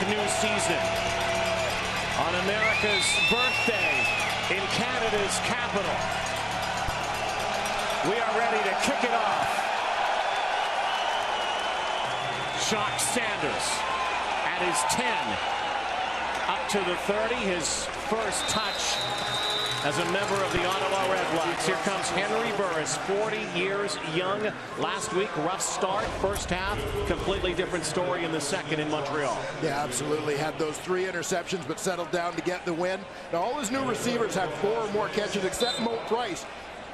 new season. On America's birthday in Canada's capital. We are ready to kick it off. Jock Sanders at his 10. Up to the 30, his first touch as a member of the Ottawa REDBLACKS. Here comes Henry Burris, 40 years young. Last week, rough start, first half. Completely different story in the second in Montreal. Yeah, absolutely. Had those 3 interceptions, but settled down to get the win. Now, all his new receivers have 4 or more catches, except Mo Price.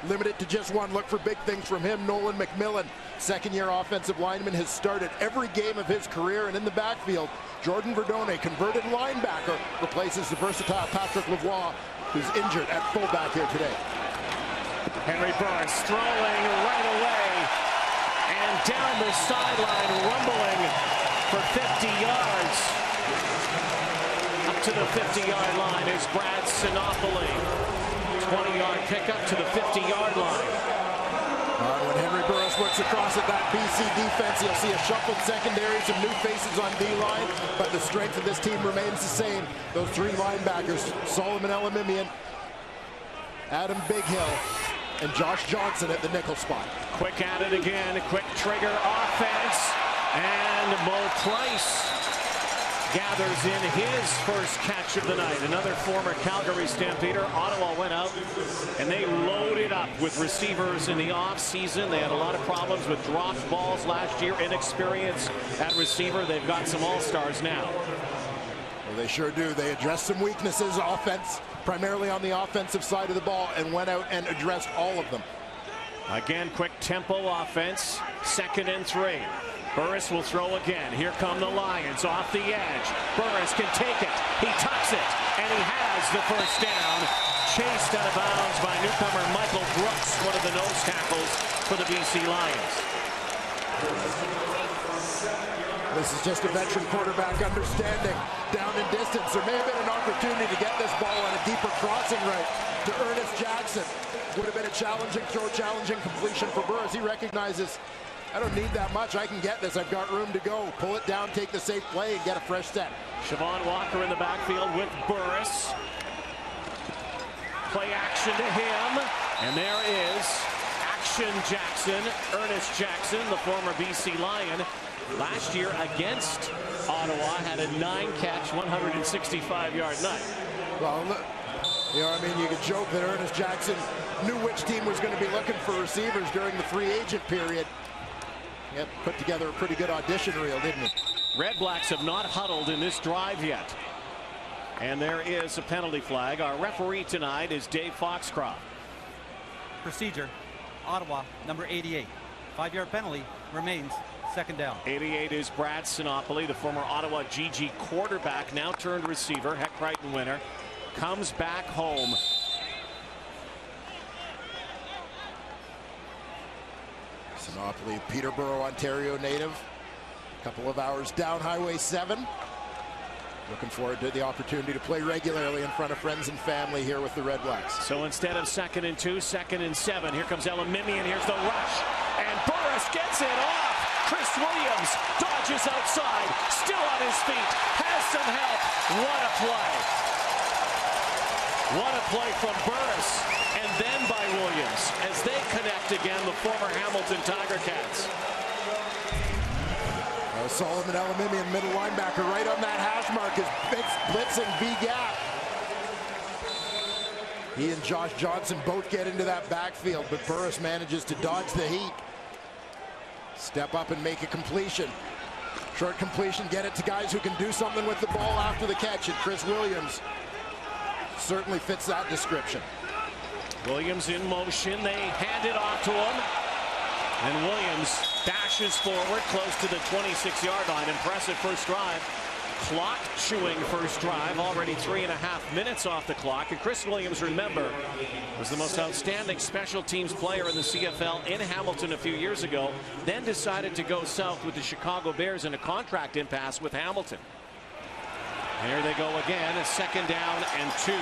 Limited to just 1. Look for big things from him. Nolan McMillan, second-year offensive lineman, has started every game of his career. And in the backfield, Jordan Verdone, converted linebacker, replaces the versatile Patrick Lavoie, who's injured at fullback here today. Henry Burris throwing right away and down the sideline, rumbling for 50 yards. Up to the 50-yard line is Brad Sinopoli. 20-yard pickup to the 50-yard line. When Henry Burris looks across at that BC defense, you'll see a shuffled secondary, some new faces on D-line, but the strength of this team remains the same. Those 3 linebackers, Solomon Elamimian, Adam Bighill, and Josh Johnson at the nickel spot. Quick at it again, quick trigger offense, and Mo Price gathers in his first catch of the night. Another former Calgary Stampeder. Ottawa went out and they loaded up with receivers in the offseason. They had a lot of problems with dropped balls last year, inexperience at receiver. They've got some all-stars now. Well, they sure do. They addressed some weaknesses, offense, primarily on the offensive side of the ball, and went out and addressed all of them. Again, quick tempo offense, 2nd and 3. Burris will throw again. Here come the Lions off the edge. Burris can take it. He tucks it, and he has the first down. Chased out of bounds by newcomer Michael Brooks, one of the nose tackles for the BC Lions. This is just a veteran quarterback understanding down in distance. There may have been an opportunity to get this ball on a deeper crossing right to Ernest Jackson. Would have been a challenging throw, challenging completion for Burris. He recognizes, I don't need that much. I can get this. I've got room to go. Pull it down, take the safe play, and get a fresh set. Siobhan Walker in the backfield with Burris. Play action to him. And there is Action Jackson, Ernest Jackson, the former BC Lion. Last year against Ottawa, had a 9-catch, 165-yard night. Well, look, you know, I mean, you could joke that Ernest Jackson knew which team was going to be looking for receivers during the free agent period. He had put together a pretty good audition reel, didn't he? REDBLACKS have not huddled in this drive yet. And there is a penalty flag. Our referee tonight is Dave Foxcroft. Procedure, Ottawa, number 88. 5-yard penalty remains, 2nd down. 88 is Brad Sinopoli, the former Ottawa GG quarterback, now turned receiver, Heck Crichton winner. Comes back home. Sinopoli, Peterborough, Ontario native. A couple of hours down Highway 7. Looking forward to the opportunity to play regularly in front of friends and family here with the REDBLACKS. So instead of 2nd and 2, 2nd and 7. Here comes Elamimian. Here's the rush. And Burris gets it off. Chris Williams dodges outside. Still on his feet. Has some help. What a play. What a play from Burris. And then by Williams as they connect again, the former Hamilton Tiger Cats. Solomon Elamimian, middle linebacker, right on that hash mark, is blitzing B-gap. He and Josh Johnson both get into that backfield, but Burris manages to dodge the heat. Step up and make a completion. Short completion, get it to guys who can do something with the ball after the catch, and Chris Williams certainly fits that description. Williams in motion. They hand it off to him. And Williams dashes forward close to the 26-yard line. Impressive first drive. Clock chewing first drive. Already 3.5 minutes off the clock. And Chris Williams, remember, was the most outstanding special teams player in the CFL in Hamilton a few years ago. Then decided to go south with the Chicago Bears in a contract impasse with Hamilton. Here they go again. A 2nd down and 2.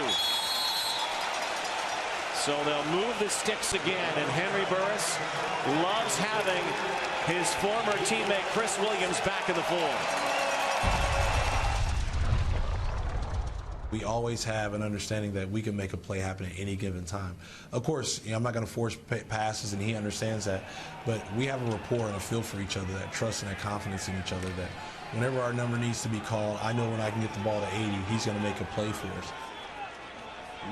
So they'll move the sticks again, and Henry Burris loves having his former teammate Chris Williams back in the fold. We always have an understanding that we can make a play happen at any given time. Of course, I'm not going to force passes, and he understands that. But we have a rapport and a feel for each other, that trust and that confidence in each other, that whenever our number needs to be called, I know when I can get the ball to 80, he's going to make a play for us.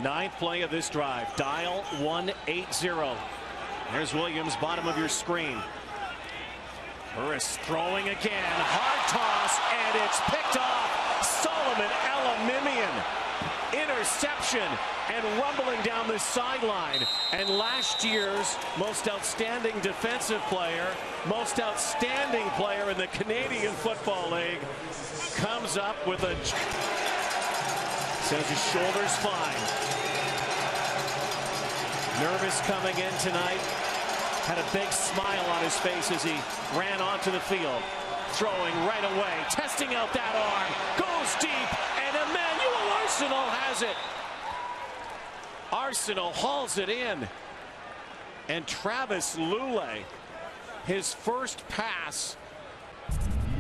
Ninth play of this drive. Dial 180. There's Williams, bottom of your screen. Burris throwing again. Hard toss, and it's picked off. Solomon Elamimian. Interception and rumbling down the sideline. And last year's most outstanding defensive player, most outstanding player in the Canadian Football League, comes up with a... Says his shoulder's fine. Nervous coming in tonight. Had a big smile on his face as he ran onto the field. Throwing right away, testing out that arm, goes deep, and Emmanuel Arsenal has it. Arsenal hauls it in. And Travis Lulay, his first pass,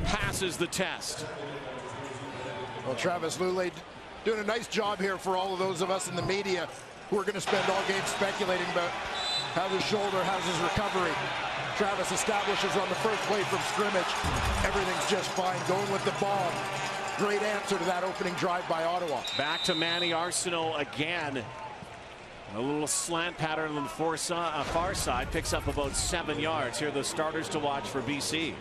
passes the test. Well, Travis Lulay doing a nice job here for all of those of us in the media who are going to spend all game speculating about how's his shoulder, how's his recovery. Travis establishes on the first play from scrimmage. Everything's just fine. Going with the ball. Great answer to that opening drive by Ottawa. Back to Manny Arsenal again. A little slant pattern on the far side. Picks up about 7 yards. Here are the starters to watch for BC.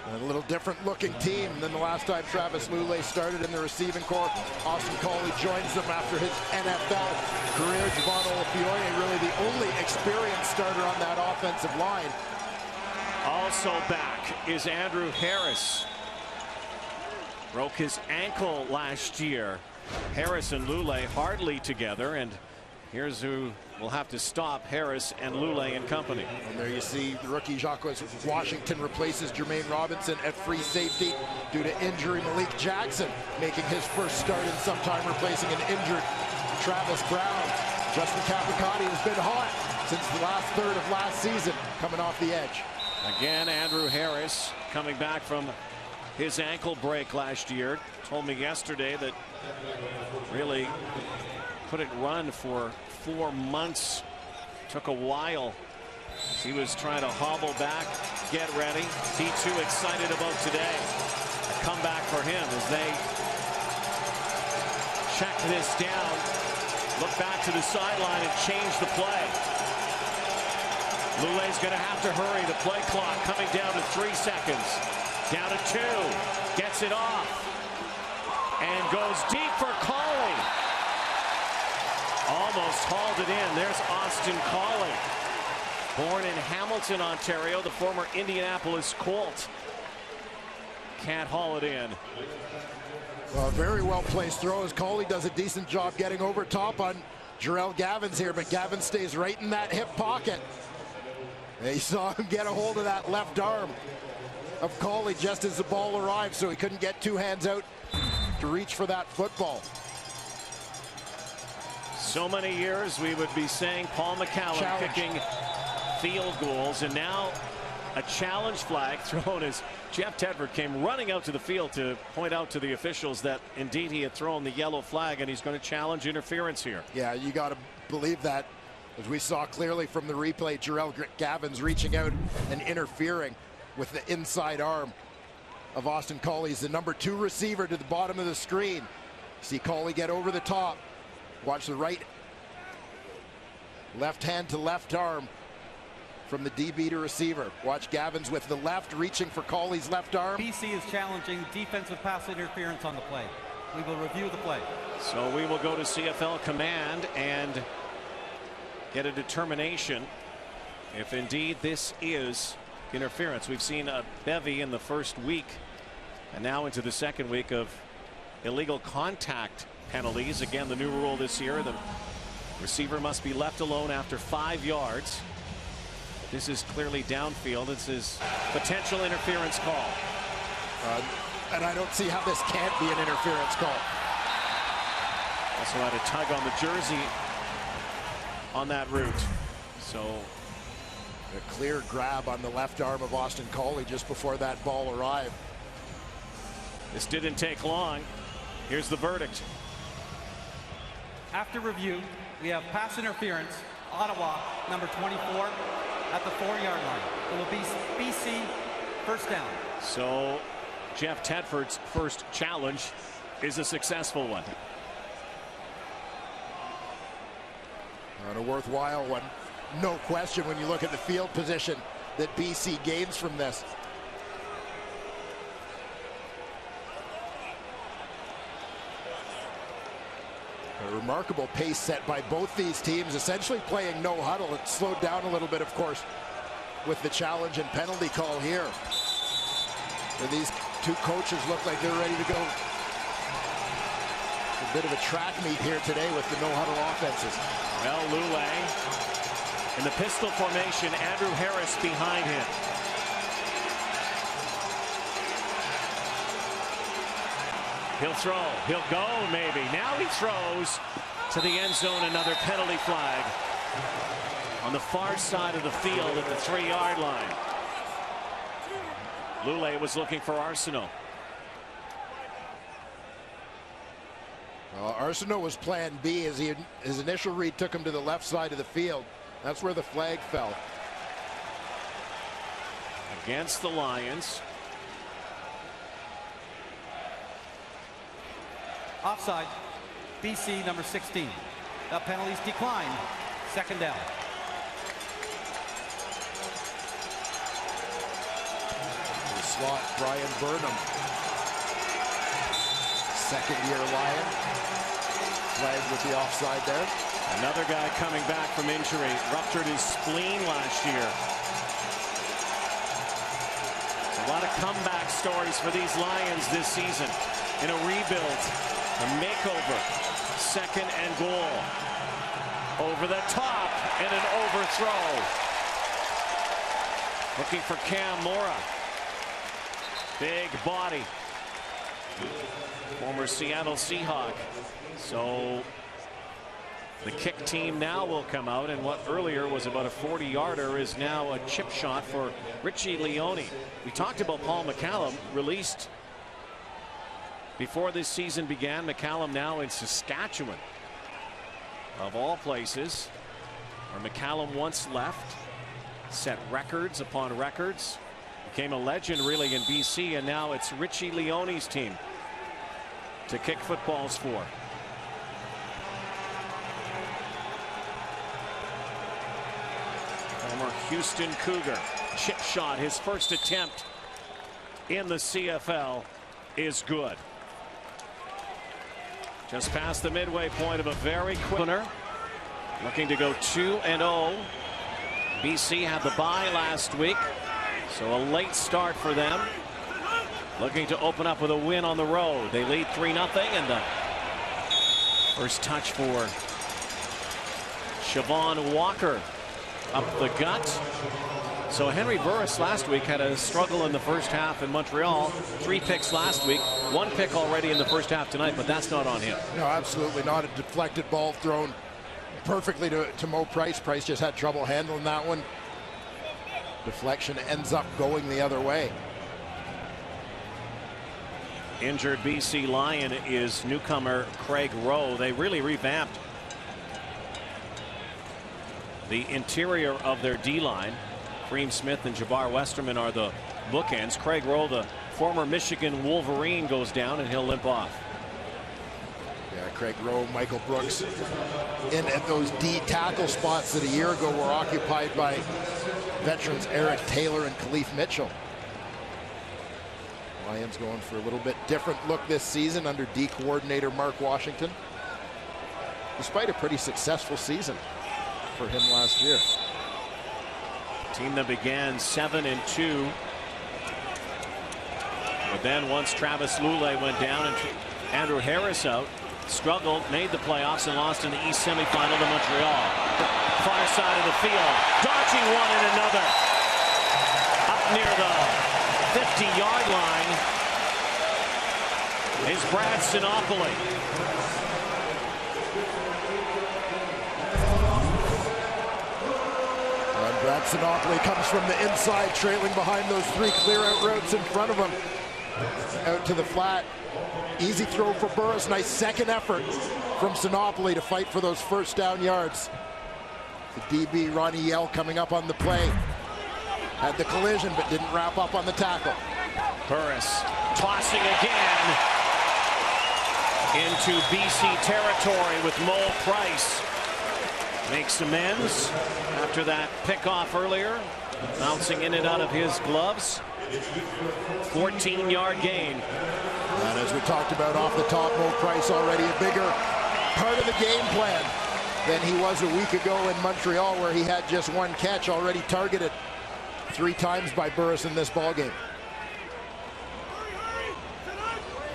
A little different looking team than the last time Travis Lulay started in the receiving corps. Austin Coley joins them after his NFL career. Javon Olafiore, really the only experienced starter on that offensive line. Also back is Andrew Harris. Broke his ankle last year. Harris and Lulay hardly together, and here's who will have to stop Harris and Lulay and company. And there you see the rookie Jacques Washington replaces Jermaine Robinson at free safety due to injury. Malik Jackson making his first start in some time, replacing an injured Travis Brown. Justin Capricotti has been hot since the last third of last season, coming off the edge. Again, Andrew Harris coming back from his ankle break last year. Told me yesterday that really couldn't run for 4 months. Took a while. He was trying to hobble back, get ready. He too excited about today. A comeback for him as they check this down. Look back to the sideline and change the play. Lulay's going to have to hurry. The play clock coming down to 3 seconds. Down to 2. Gets it off. And goes deep for Coley. Almost hauled it in. There's Austin Coley. Born in Hamilton, Ontario, the former Indianapolis Colt. Can't haul it in. Well, very well placed throw as Coley does a decent job getting over top on Jarrell Gavins here, but Gavins stays right in that hip pocket. And you saw him get a hold of that left arm of Coley just as the ball arrived, so he couldn't get 2 hands out to reach for that football. So many years we would be saying Paul McCallum kicking field goals, and now a challenge flag thrown as Jeff Tedford came running out to the field to point out to the officials that indeed he had thrown the yellow flag and he's going to challenge interference here. Yeah, you got to believe that. As we saw clearly from the replay, Jarrell Gavins reaching out and interfering with the inside arm of Austin Coley. He's the number 2 receiver to the bottom of the screen. See Coley get over the top. Watch the right, left hand to left arm from the DB to receiver. Watch Gavins with the left, reaching for Coley's left arm. BC is challenging defensive pass interference on the play. We will review the play. So we will go to CFL command and get a determination if indeed this is interference. We've seen a bevy in the first week and now into the second week of illegal contact penalties. Again, the new rule this year, the receiver must be left alone after 5 yards. This is clearly downfield. This is potential interference call. And I don't see how this can't be an interference call. Also had a tug on the jersey on that route. So a clear grab on the left arm of Austin Coley just before that ball arrived. This didn't take long. Here's the verdict. After review, we have pass interference, Ottawa, number 24, at the 4-yard line. It will be BC first down. So Jeff Tedford's first challenge is a successful one. And a worthwhile one. No question when you look at the field position that BC gains from this. A remarkable pace set by both these teams, essentially playing no huddle. It slowed down a little bit, of course, with the challenge and penalty call here. And these two coaches look like they're ready to go. A bit of a track meet here today with the no huddle offenses. Well, Lule in the pistol formation, Andrew Harris behind him. He'll throw, he'll go maybe. Now he throws to the end zone, another penalty flag on the far side of the field at the 3-yard line. Lule was looking for Arsenault. Well, Arsenault was plan B as his initial read took him to the left side of the field. That's where the flag fell. Against the Lions. Offside, BC number 16. The penalties decline. Second down. The slot, Brian Burnham. Second-year Lion. Flagged with the offside there. Another guy coming back from injury. Ruptured his spleen last year. A lot of comeback stories for these Lions this season. In a rebuild, a makeover, second and goal. Over the top and an overthrow. Looking for Cam Mora. Big body. Former Seattle Seahawk. So the kick team now will come out, and what earlier was about a 40-yarder is now a chip shot for Richie Leone. We talked about Paul McCallum, released before this season began. McCallum now in Saskatchewan, of all places, where McCallum once left, set records upon records, became a legend really in BC, and now it's Richie Leone's team to kick footballs for. Former Houston Cougar, chip shot, his first attempt in the CFL is good. Just past the midway point of a very quick winner. Looking to go 2-0. BC had the bye last week, so a late start for them. Looking to open up with a win on the road. They lead 3-0, and the first touch for Siobhan Walker up the gut. So Henry Burris last week had a struggle in the first half in Montreal. 3 picks last week, 1 pick already in the first half tonight, but that's not on him. No, absolutely not. A deflected ball thrown perfectly to Mo Price. Price just had trouble handling that one. Deflection ends up going the other way. Injured BC Lion is newcomer Craig Rowe. They really revamped the interior of their D-line. Kareem Smith and Jabbar Westerman are the bookends. Craig Rowe, the former Michigan Wolverine, goes down, and he'll limp off. Yeah, Craig Rowe, Michael Brooks in at those D tackle spots that a year ago were occupied by veterans Eric Taylor and Khalif Mitchell. Lions going for a little bit different look this season under D coordinator Mark Washington, despite a pretty successful season for him last year. Team that began 7-2, but then once Travis Lule went down and Andrew Harris out, struggled, made the playoffs, and lost in the East semifinal to Montreal. Far side of the field, dodging one and another. Up near the 50-yard line is Brad Sinopoli. And Brad Sinopoli comes from the inside, trailing behind those 3 clear-out routes in front of him. Out to the flat. Easy throw for Burris. Nice second effort from Sinopoli to fight for those first down yards. The DB, Ronnie Yell, coming up on the play. Had the collision, but didn't wrap up on the tackle. Burris tossing again into BC territory with Mo Price. Makes amends after that pickoff earlier. Bouncing in and out of his gloves. 14-yard gain. And as we talked about off the top, Mo Price already a bigger part of the game plan than he was a week ago in Montreal, where he had just one catch, already targeted 3 times by Burris in this ballgame.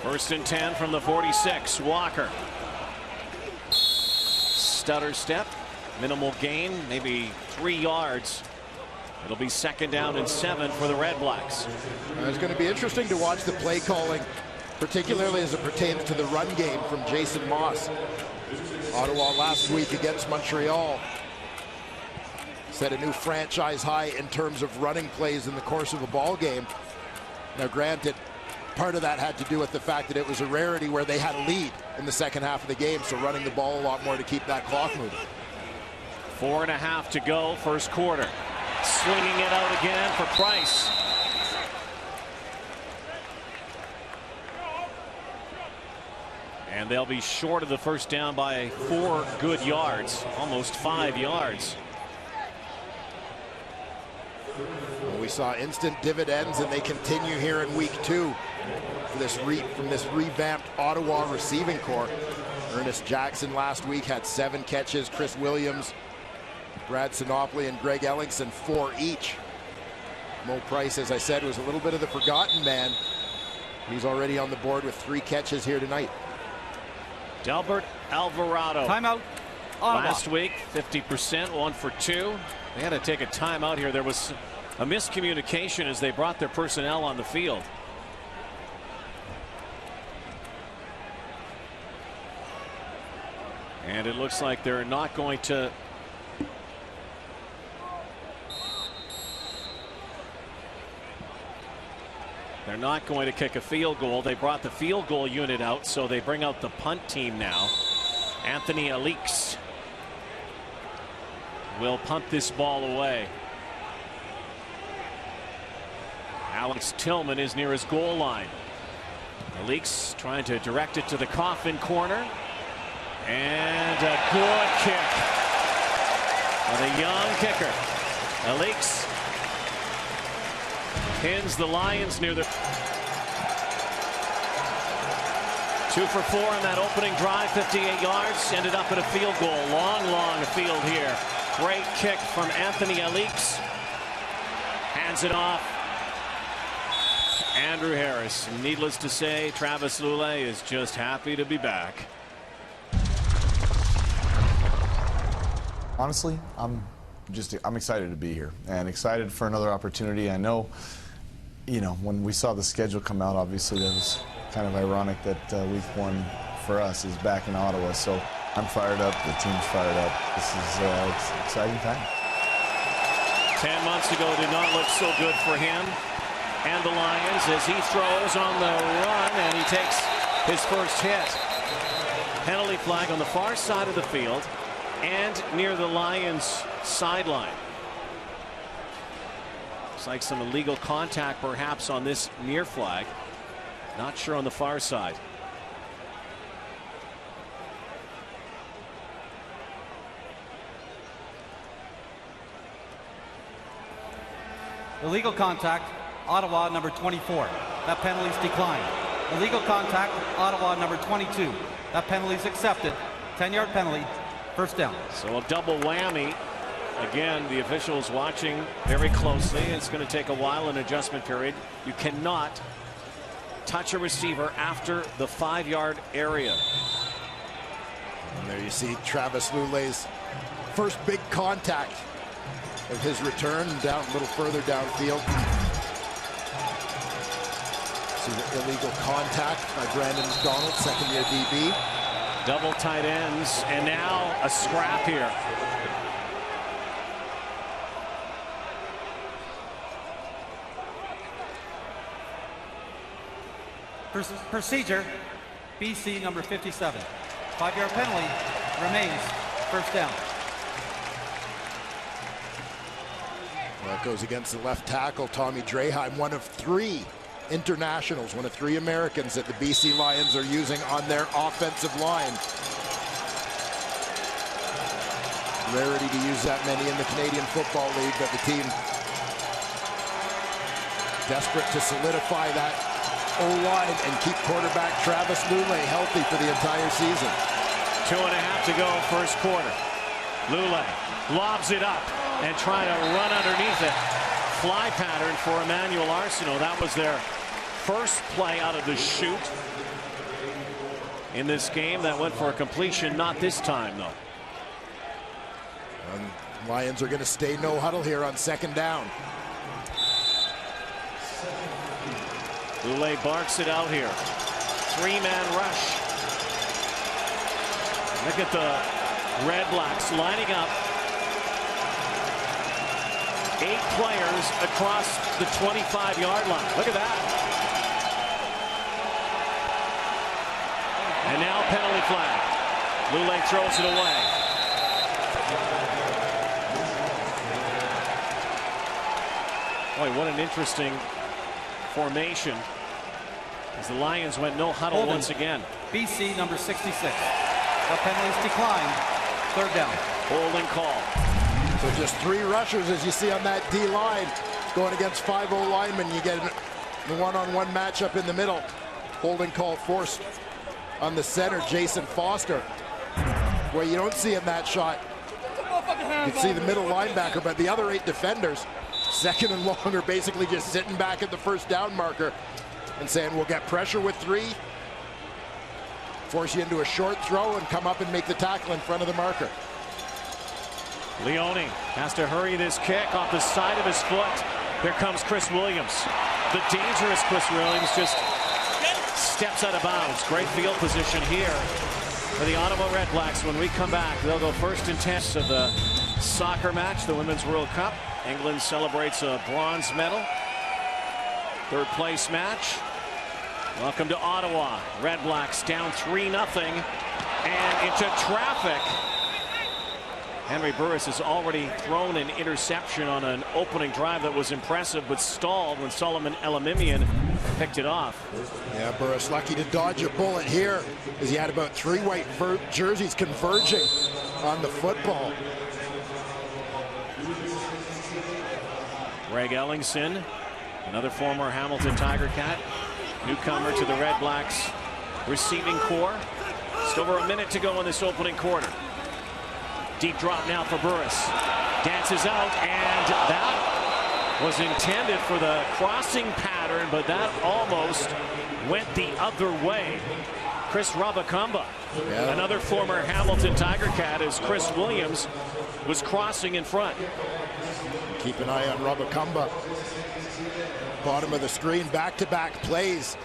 1st and 10 from the 46. Walker. Stutter step. Minimal gain, maybe 3 yards. It'll be 2nd down and 7 for the Red Blacks. It's going to be interesting to watch the play calling, particularly as it pertains to the run game from Jason Moss. Ottawa last week against Montreal set a new franchise high in terms of running plays in the course of a ball game. Now granted, part of that had to do with the fact that it was a rarity where they had a lead in the second half of the game, so running the ball a lot more to keep that clock moving. 4.5 to go, first quarter. Swinging it out again for Price. And they'll be short of the first down by 4 good yards, almost 5 yards. Well, we saw instant dividends, and they continue here in week 2 from this revamped Ottawa receiving corps. Ernest Jackson last week had 7 catches. Chris Williams, Brad Sinopoli, and Greg Ellingson 4 each. Mo Price, as I said, was a little bit of the forgotten man. He's already on the board with 3 catches here tonight. Delbert Alvarado. Timeout. Ottawa. Last week, 50%, 1 for 2. They had to take a timeout here. There was a miscommunication as they brought their personnel on the field. And it looks like they're not going to kick a field goal. They brought the field goal unit out, so they bring out the punt team now. Anthony Alix will punt this ball away. Alex Tillman is near his goal line. Alix trying to direct it to the coffin corner. And a good kick for the young kicker. Alix pins the Lions near the 2 for 4 in that opening drive, 58 yards, ended up at a field goal. Long field here. Great kick from Anthony Alix. Hands it off. Andrew Harris. Needless to say, Travis Lulay is just happy to be back. Honestly, I'm excited to be here and excited for another opportunity. I know, when we saw the schedule come out, obviously that was kind of ironic that week 1 for us is back in Ottawa. So I'm fired up. The team's fired up. This is an exciting time. 10 months ago did not look so good for him and the Lions as he throws on the run and he takes his first hit. Penalty flag on the far side of the field and near the Lions sideline. Looks like some illegal contact perhaps on this near flag. Not sure on the far side. Illegal contact, Ottawa number 24. That penalty's declined. Illegal contact, Ottawa number 22. That penalty's accepted. 10-yard penalty, first down. So a double whammy. Again, the officials watching very closely. It's going to take a while, an adjustment period. You cannot touch a receiver after the 5-yard area. And there you see Travis Lulay's first big contact of his return, down a little further downfield. See the illegal contact by Brandon McDonald, second-year DB. Double tight ends, and now a scrap here. Procedure, BC number 57. 5-yard penalty remains first down. That goes against the left tackle, Tommy Draheim, one of 3 internationals, one of 3 Americans that the BC Lions are using on their offensive line. Rarity to use that many in the Canadian Football League, but the team desperate to solidify that O-line and keep quarterback Travis Lulay healthy for the entire season. 2.5 to go, first quarter. Lulay lobs it up and trying to run underneath it. Fly pattern for Emmanuel Arsenault. That was their first play out of the chute in this game. That went for a completion, not this time though. And Lions are going to stay no huddle here on second down. Lulay barks it out here. 3-man rush. Look at the Red Blacks lining up. 8 players across the 25-yard line. Look at that. And now penalty flag. Lulay throws it away. Boy, what an interesting formation as the Lions went no huddle once again. BC number 66. The penalties declined. Third down. Holding call. So just 3 rushers as you see on that D-line going against 5 O-linemen. You get a one-on-one matchup in the middle. Holding call forced on the center, Jason Foster. Where you don't see in that shot. You can see the middle linebacker, but the other 8 defenders, second and long, are basically just sitting back at the first down marker and saying, we'll get pressure with 3, force you into a short throw and come up and make the tackle in front of the marker. Leone has to hurry this kick off the side of his foot. Here comes Chris Williams. The dangerous Chris Williams just steps out of bounds. Great field position here for the Ottawa Red Blacks. When we come back, they'll go first and 10 of the soccer match, the Women's World Cup. England celebrates a bronze medal. Third place match. Welcome to Ottawa. Red Blacks down 3-0 and into traffic. Henry Burris has already thrown an interception on an opening drive that was impressive but stalled when Solomon Elamimian picked it off. Yeah, Burris lucky to dodge a bullet here as he had about 3 white jerseys converging on the football. Greg Ellingson, another former Hamilton Tiger Cat, newcomer to the Red Blacks receiving corps. Just over a minute to go in this opening quarter. Deep drop now for Burris. Dances out, and that was intended for the crossing pattern, but that almost went the other way. Chris Rabakamba, another former Hamilton Tiger Cat, as Chris Williams was crossing in front. Keep an eye on Rabakamba. Bottom of the screen, back-to-back plays.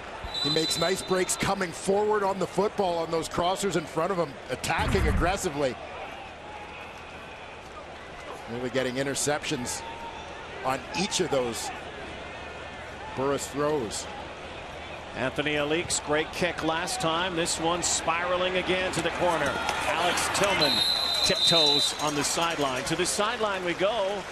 He makes nice breaks coming forward on the football on those crossers in front of him, attacking aggressively. Really getting interceptions on each of those Burris throws. Anthony Alik's great kick last time. This one spiraling again to the corner. Alex Tillman tiptoes on the sideline. To the sideline we go.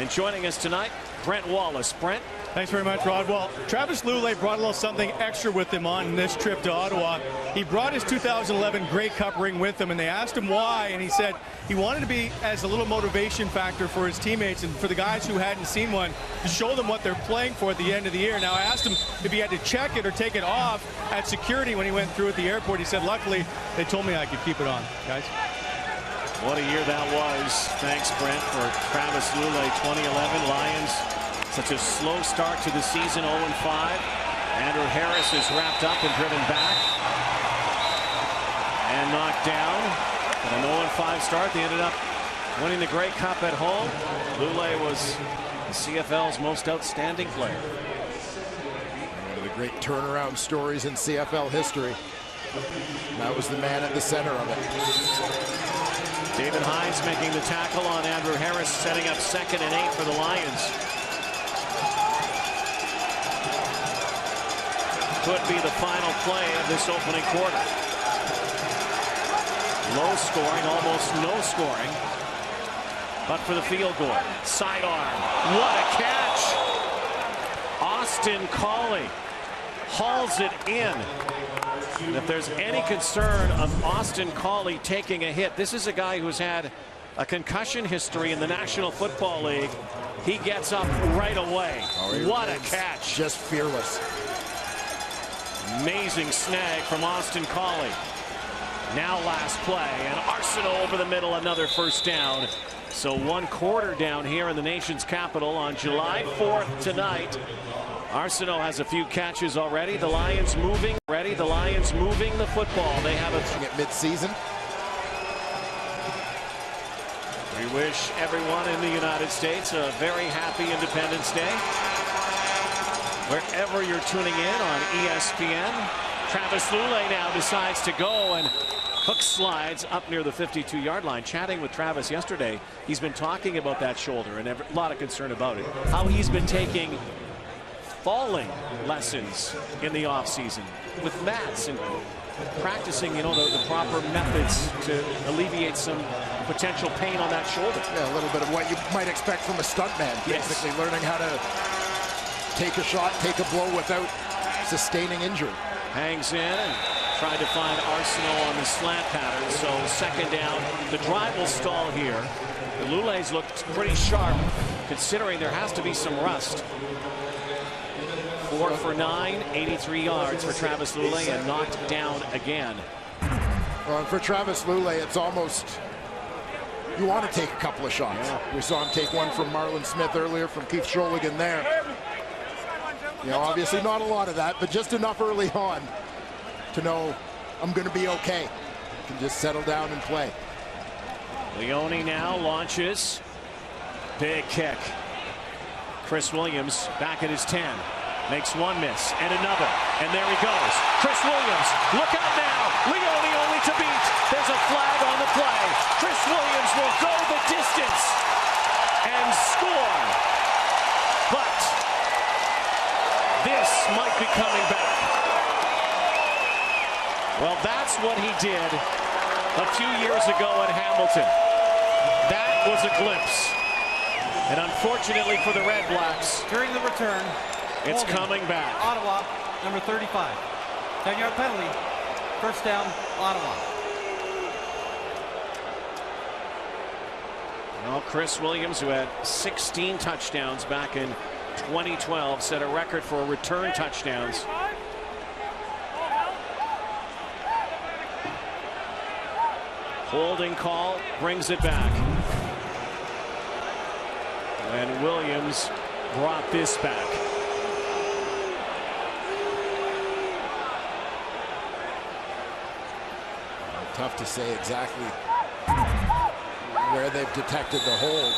And joining us tonight, Brent Wallace. Brent? Thanks very much, Rod. Well, Travis Lulay brought a little something extra with him on this trip to Ottawa. He brought his 2011 Grey Cup ring with him, and they asked him why, and he said he wanted to be as a little motivation factor for his teammates and for the guys who hadn't seen one, to show them what they're playing for at the end of the year. Now, I asked him if he had to check it or take it off at security when he went through at the airport. He said, luckily, they told me I could keep it on, guys. What a year that was. Thanks, Brent, for Travis Lulay. 2011 Lions. Such a slow start to the season, 0-5. Andrew Harris is wrapped up and driven back. And knocked down. An 0-5 start. They ended up winning the Grey Cup at home. Lulay was the CFL's most outstanding player. One of the great turnaround stories in CFL history. And that was the man at the center of it. David Hines making the tackle on Andrew Harris, setting up 2nd and 8 for the Lions. could be the final play of this opening quarter. Low scoring, almost no scoring. But for the field goal. Sidearm. What a catch! Austin Collie hauls it in. And if there's any concern of Austin Collie taking a hit, this is a guy who's had a concussion history in the National Football League. He gets up right away. What a catch. Just fearless. Amazing snag from Austin Collie. Now last play, and Arsenault over the middle, another first down. So 1 quarter down here in the nation's capital on July 4th tonight. Arsenault has a few catches already. The Lions moving. The Lions moving the football. They have a at mid-season. We wish everyone in the United States a very happy Independence Day. Wherever you're tuning in on ESPN, Travis Lulay now decides to go, and hook slides up near the 52-yard line. Chatting with Travis yesterday, he's been talking about that shoulder and a lot of concern about it. How he's been taking falling lessons in the offseason with mats and practicing, the proper methods to alleviate some potential pain on that shoulder. Yeah, a little bit of what you might expect from a stuntman. Yes. Basically learning how to take a shot, take a blow without sustaining injury. Hangs in and tried to find Arsenault on the slant pattern. So second down. The drive will stall here. The Lulay's looked pretty sharp, considering there has to be some rust. 4 for 9, 83 yards for Travis Lulay, and knocked down again. Well, for Travis Lulay, it's almost, you want to take a couple of shots. Yeah. We saw him take one from Marlon Smith earlier, from Keith Sholigan there. Obviously not a lot of that, but just enough early on to know I'm going to be okay. I can just settle down and play. Leone now launches. Big kick. Chris Williams back at his 10. Makes one miss and another. And there he goes. Chris Williams, look out now. Leone only to beat. There's a flag on the play. Chris Williams will go the distance and score. But this might be coming back. Well, that's what he did a few years ago at Hamilton. That was a glimpse. And unfortunately for the Red Blacks, during the return, it's coming back. Ottawa, number 35. 10-yard penalty. First down, Ottawa. Well, Chris Williams, who had 16 touchdowns back in 2012, set a record for return touchdowns. Holding call brings it back. And Williams brought this back. Tough to say exactly where they've detected the hold.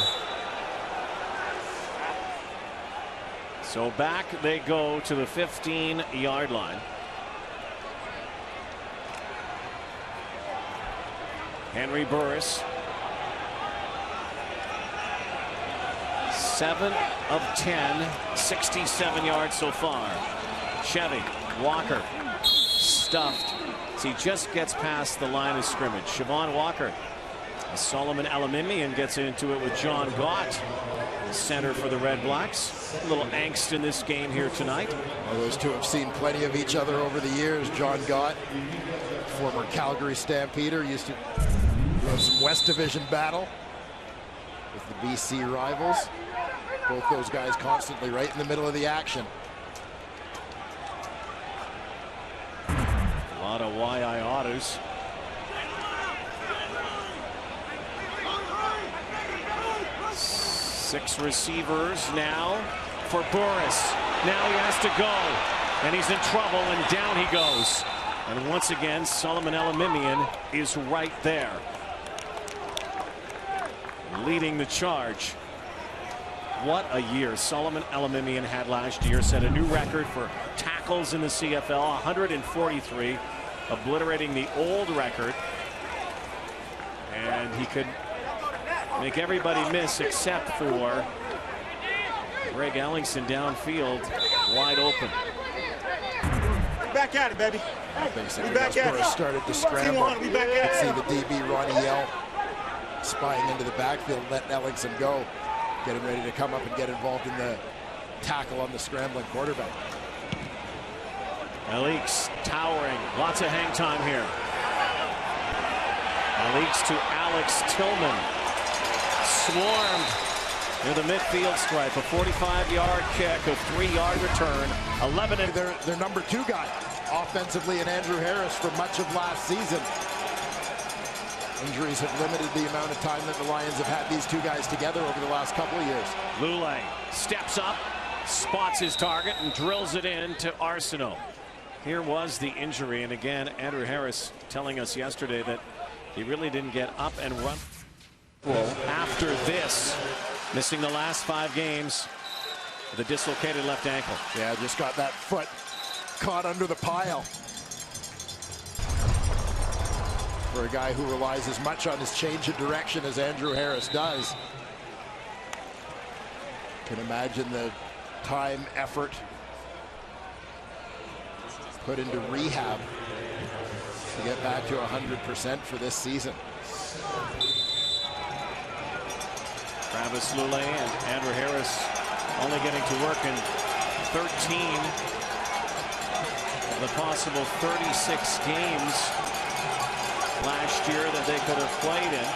So back they go to the 15-yard line. Henry Burris. 7 of 10, 67 yards so far. Chevy, Walker, stuffed. He just gets past the line of scrimmage. Siobhan Walker. Solomon Elamimian gets into it with John Gott, center for the Red Blacks. A little angst in this game here tonight. Well, those two have seen plenty of each other over the years. John Gott, former Calgary Stampeder, used to do some West Division battle with the BC rivals. Both those guys constantly right in the middle of the action. A lot of YI autos. Six receivers now for Burris. Now he has to go, and he's in trouble, and down he goes. And once again, Solomon Elamimian is right there, leading the charge. What a year Solomon Elamimian had last year. Set a new record for tackles in the CFL, 143, obliterating the old record. And he could make everybody miss except for Greg Ellingson downfield, wide open. back at it, baby. Basically, We back as at Burris it. started to scramble. We back at See it. the DB, Ronnie Yell, spying into the backfield, letting Ellingson go. Getting ready to come up and get involved in the tackle on the scrambling quarterback. Aleeks towering. Lots of hang time here. Aleeks to Alex Tillman. Swarmed near the midfield stripe. A 45-yard kick, a 3-yard return. 11. Their number 2 guy offensively, and Andrew Harris for much of last season. Injuries have limited the amount of time that the Lions have had these 2 guys together over the last couple of years. Lule steps up, spots his target, and drills it in to Arsenault. Here was the injury, and again, Andrew Harris telling us yesterday that he really didn't get up and run. After this, missing the last 5 games with a dislocated left ankle. Yeah, just got that foot caught under the pile. For a guy who relies as much on his change of direction as Andrew Harris does. Can imagine the time, effort put into rehab to get back to 100% for this season. Travis Lule and Andrew Harris only getting to work in 13 of the possible 36 games last year that they could have played in.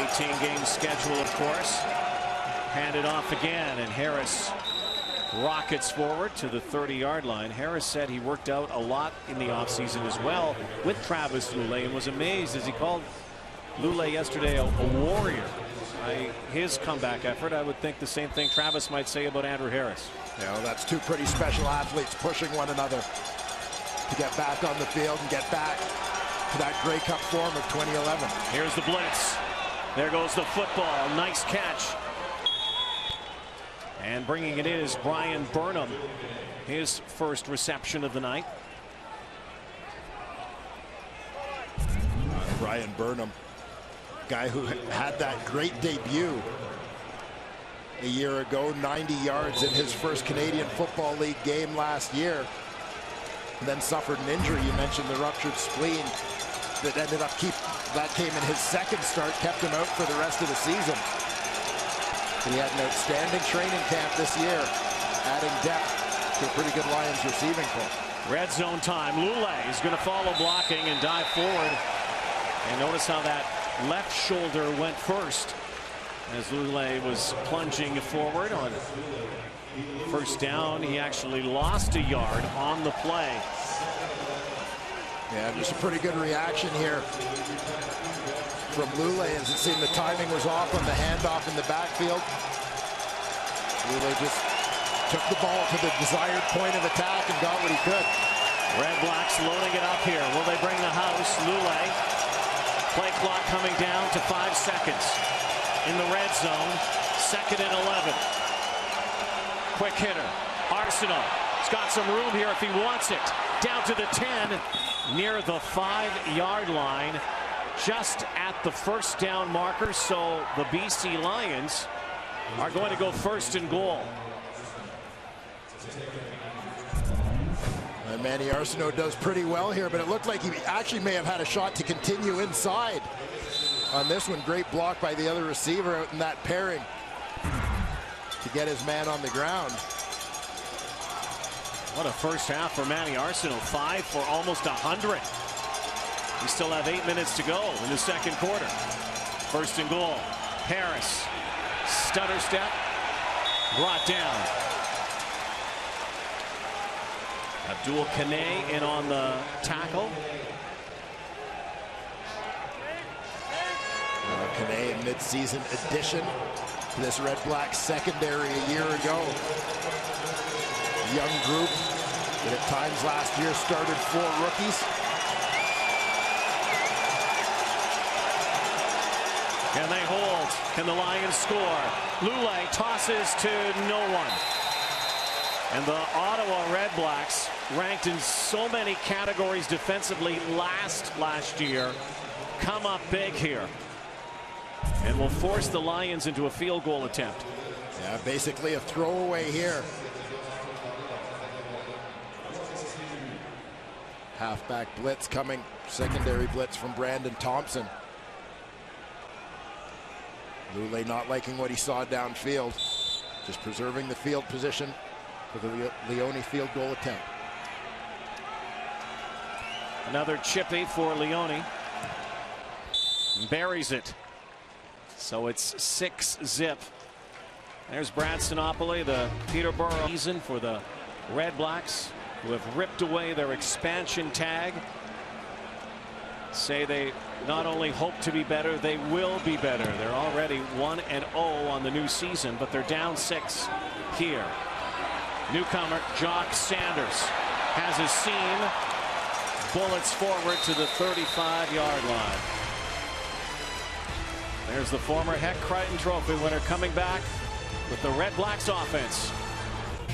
18-game schedule, of course. Handed off again, and Harris rockets forward to the 30-yard line. Harris said he worked out a lot in the offseason as well with Travis Lule, and was amazed as he called Lule yesterday a warrior. His comeback effort, I would think the same thing Travis might say about Andrew Harris. Yeah, well, that's 2 pretty special athletes pushing one another to get back on the field and get back to that Grey Cup form of 2011. Here's the blitz. There goes the football. Nice catch. And bringing it in is Brian Burnham. His first reception of the night. Brian Burnham, guy who had that great debut a year ago, 90 yards in his first Canadian Football League game last year. And then suffered an injury. You mentioned the ruptured spleen that ended up that came in his second start, kept him out for the rest of the season. But he had an outstanding training camp this year, adding depth to a pretty good Lions receiving corps. Red zone time. Lule is going to follow blocking and dive forward. And notice how that left shoulder went first as Lule was plunging forward on first down. He actually lost a yard on the play. Yeah, just a pretty good reaction here from Lule, as it seemed the timing was off on the handoff in the backfield. Lule just took the ball to the desired point of attack and got what he could. REDBLACKS loading it up here. Will they bring the house? Lule. Play clock coming down to 5 seconds. In the red zone, 2nd and 11. Quick hitter. Arsenault. He's got some room here if he wants it. Down to the 10, near the 5-yard line, just at the first down marker. So the BC Lions are going to go 1st and goal. And Manny Arsenault does pretty well here, but it looked like he actually may have had a shot to continue inside on this one. Great block by the other receiver out in that pairing to get his man on the ground. What a first half for Manny Arsenault. 5 for almost 100. We still have 8 minutes to go in the second quarter. 1st and goal. Harris. Stutter step. Brought down. Abdul Kane in on the tackle. Kane, a mid-season addition to this REDBLACKS secondary a year ago. Young group that at times last year started 4 rookies. Can they hold? Can the Lions score? Lule tosses to no one. And the Ottawa REDBLACKS, ranked in so many categories defensively last year, come up big here and will force the Lions into a field goal attempt. Yeah, basically a throwaway here. Halfback blitz coming. Secondary blitz from Brandon Thompson. Lule not liking what he saw downfield. Just preserving the field position for the Leone field goal attempt. Another chippy for Leone. Buries it. So it's 6-zip. There's Brad Sinopoli, the Peterborough season for the REDBLACKS, who have ripped away their expansion tag. Say they not only hope to be better, they will be better. They're already 1-0 on the new season, but they're down 6 here. Newcomer Jock Sanders has his seam. Bullets forward to the 35-yard line. There's the former Heck Crichton Trophy winner coming back with the REDBLACKS offense.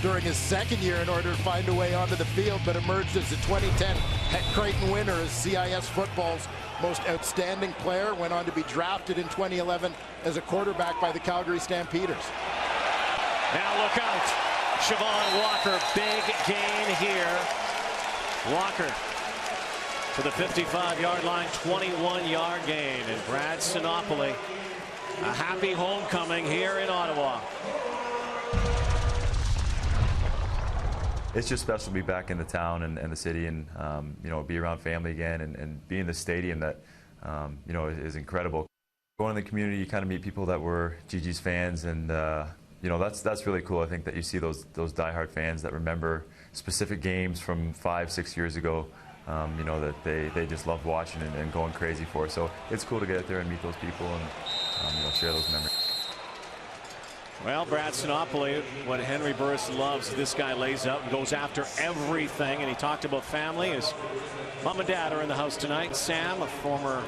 During his second year in order to find a way onto the field, but emerged as the 2010 Heck Crichton winner as CIS football's most outstanding player. Went on to be drafted in 2011 as a quarterback by the Calgary Stampeders. Now look out. Siobhan Walker, big gain here. Walker to the 55-yard line, 21-yard gain. And Brad Sinopoli, a happy homecoming here in Ottawa. It's just special to be back in the town and the city, and you know, be around family again, and be in the stadium that you know, is incredible. Going in the community, you kind of meet people that were GG's fans, and you know, that's really cool. I think that you see those diehard fans that remember specific games from 5-6 years ago. You know, that they just loved watching and going crazy for. So it's cool to get out there and meet those people and you know, share those memories. Well, Brad Sinopoli, what Henry Burris loves, this guy lays out and goes after everything. And he talked about family. His mom and dad are in the house tonight. Sam, a former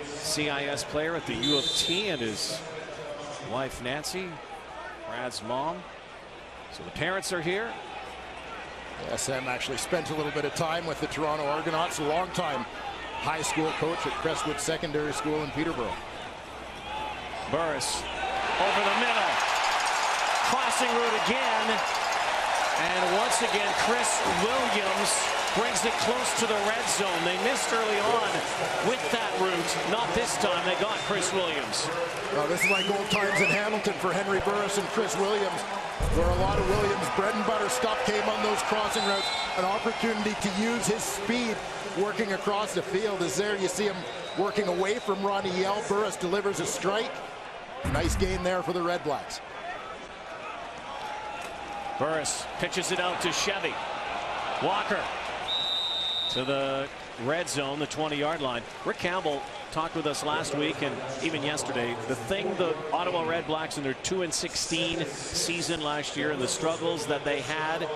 CIS player at the U of T, and his wife Nancy, Brad's mom. So the parents are here. Yeah, Sam actually spent a little bit of time with the Toronto Argonauts, a long-time high school coach at Crestwood Secondary School in Peterborough. Burris over the middle. Crossing route again. And once again, Chris Williams brings it close to the red zone. They missed early on with that route. Not this time. They got Chris Williams. Well, this is like old times in Hamilton for Henry Burris and Chris Williams, where a lot of Williams' bread and butter stuff came on those crossing routes. An opportunity to use his speed working across the field is there. You see him working away from Ronnie Yell. Burris delivers a strike. Nice gain there for the REDBLACKS. Burris pitches it out to Chevy. Walker to the red zone, the 20-yard line. Rick Campbell talked with us last week and even yesterday. The thing the Ottawa REDBLACKS in their 2-16 season last year and the struggles that they had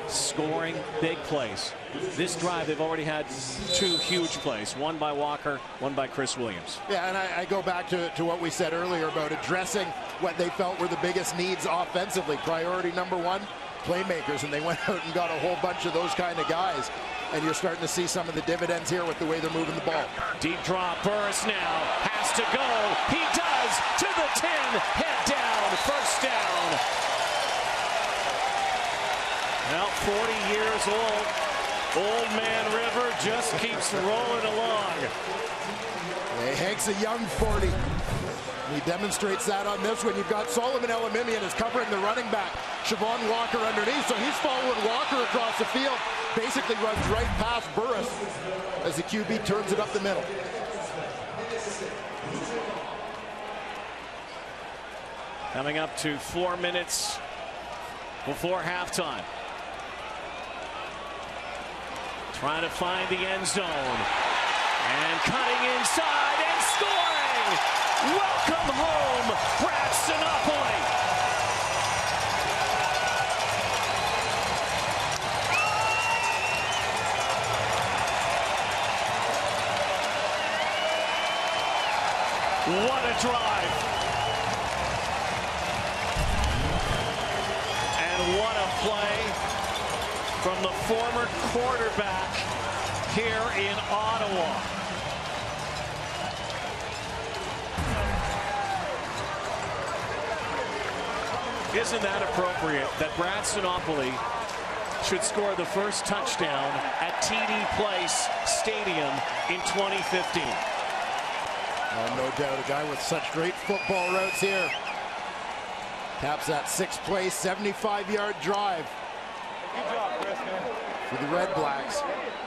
scoring big plays. This drive, they've already had 2 huge plays, one by Walker, one by Chris Williams. Yeah, and I go back to what we said earlier about addressing what they felt were the biggest needs offensively. Priority number 1, playmakers, and they went out and got a whole bunch of those kind of guys. And you're starting to see some of the dividends here with the way they're moving the ball. Deep drop, Burris now has to go. He does, to the 10, head down, first down. Now 40 years old. Old Man River just keeps rolling along. Hey, Hank's a young 40. He demonstrates that on this one. You've got Solomon Elimimian is covering the running back. Siobhan Walker underneath, so he's following Walker across the field. Basically runs right past Burris as the QB turns it up the middle. Coming up to 4 minutes before halftime. Trying to find the end zone. And cutting inside and scoring! Welcome home, Brad Sinopoli. What a drive. And what a play from the former quarterback here in Ottawa. Isn't that appropriate that Brad Sinopoli should score the first touchdown at TD Place Stadium in 2015. No doubt, a guy with such great football routes here. Taps that 6th place, 75-yard drive. Good job, Chris, man. For the Red Blacks,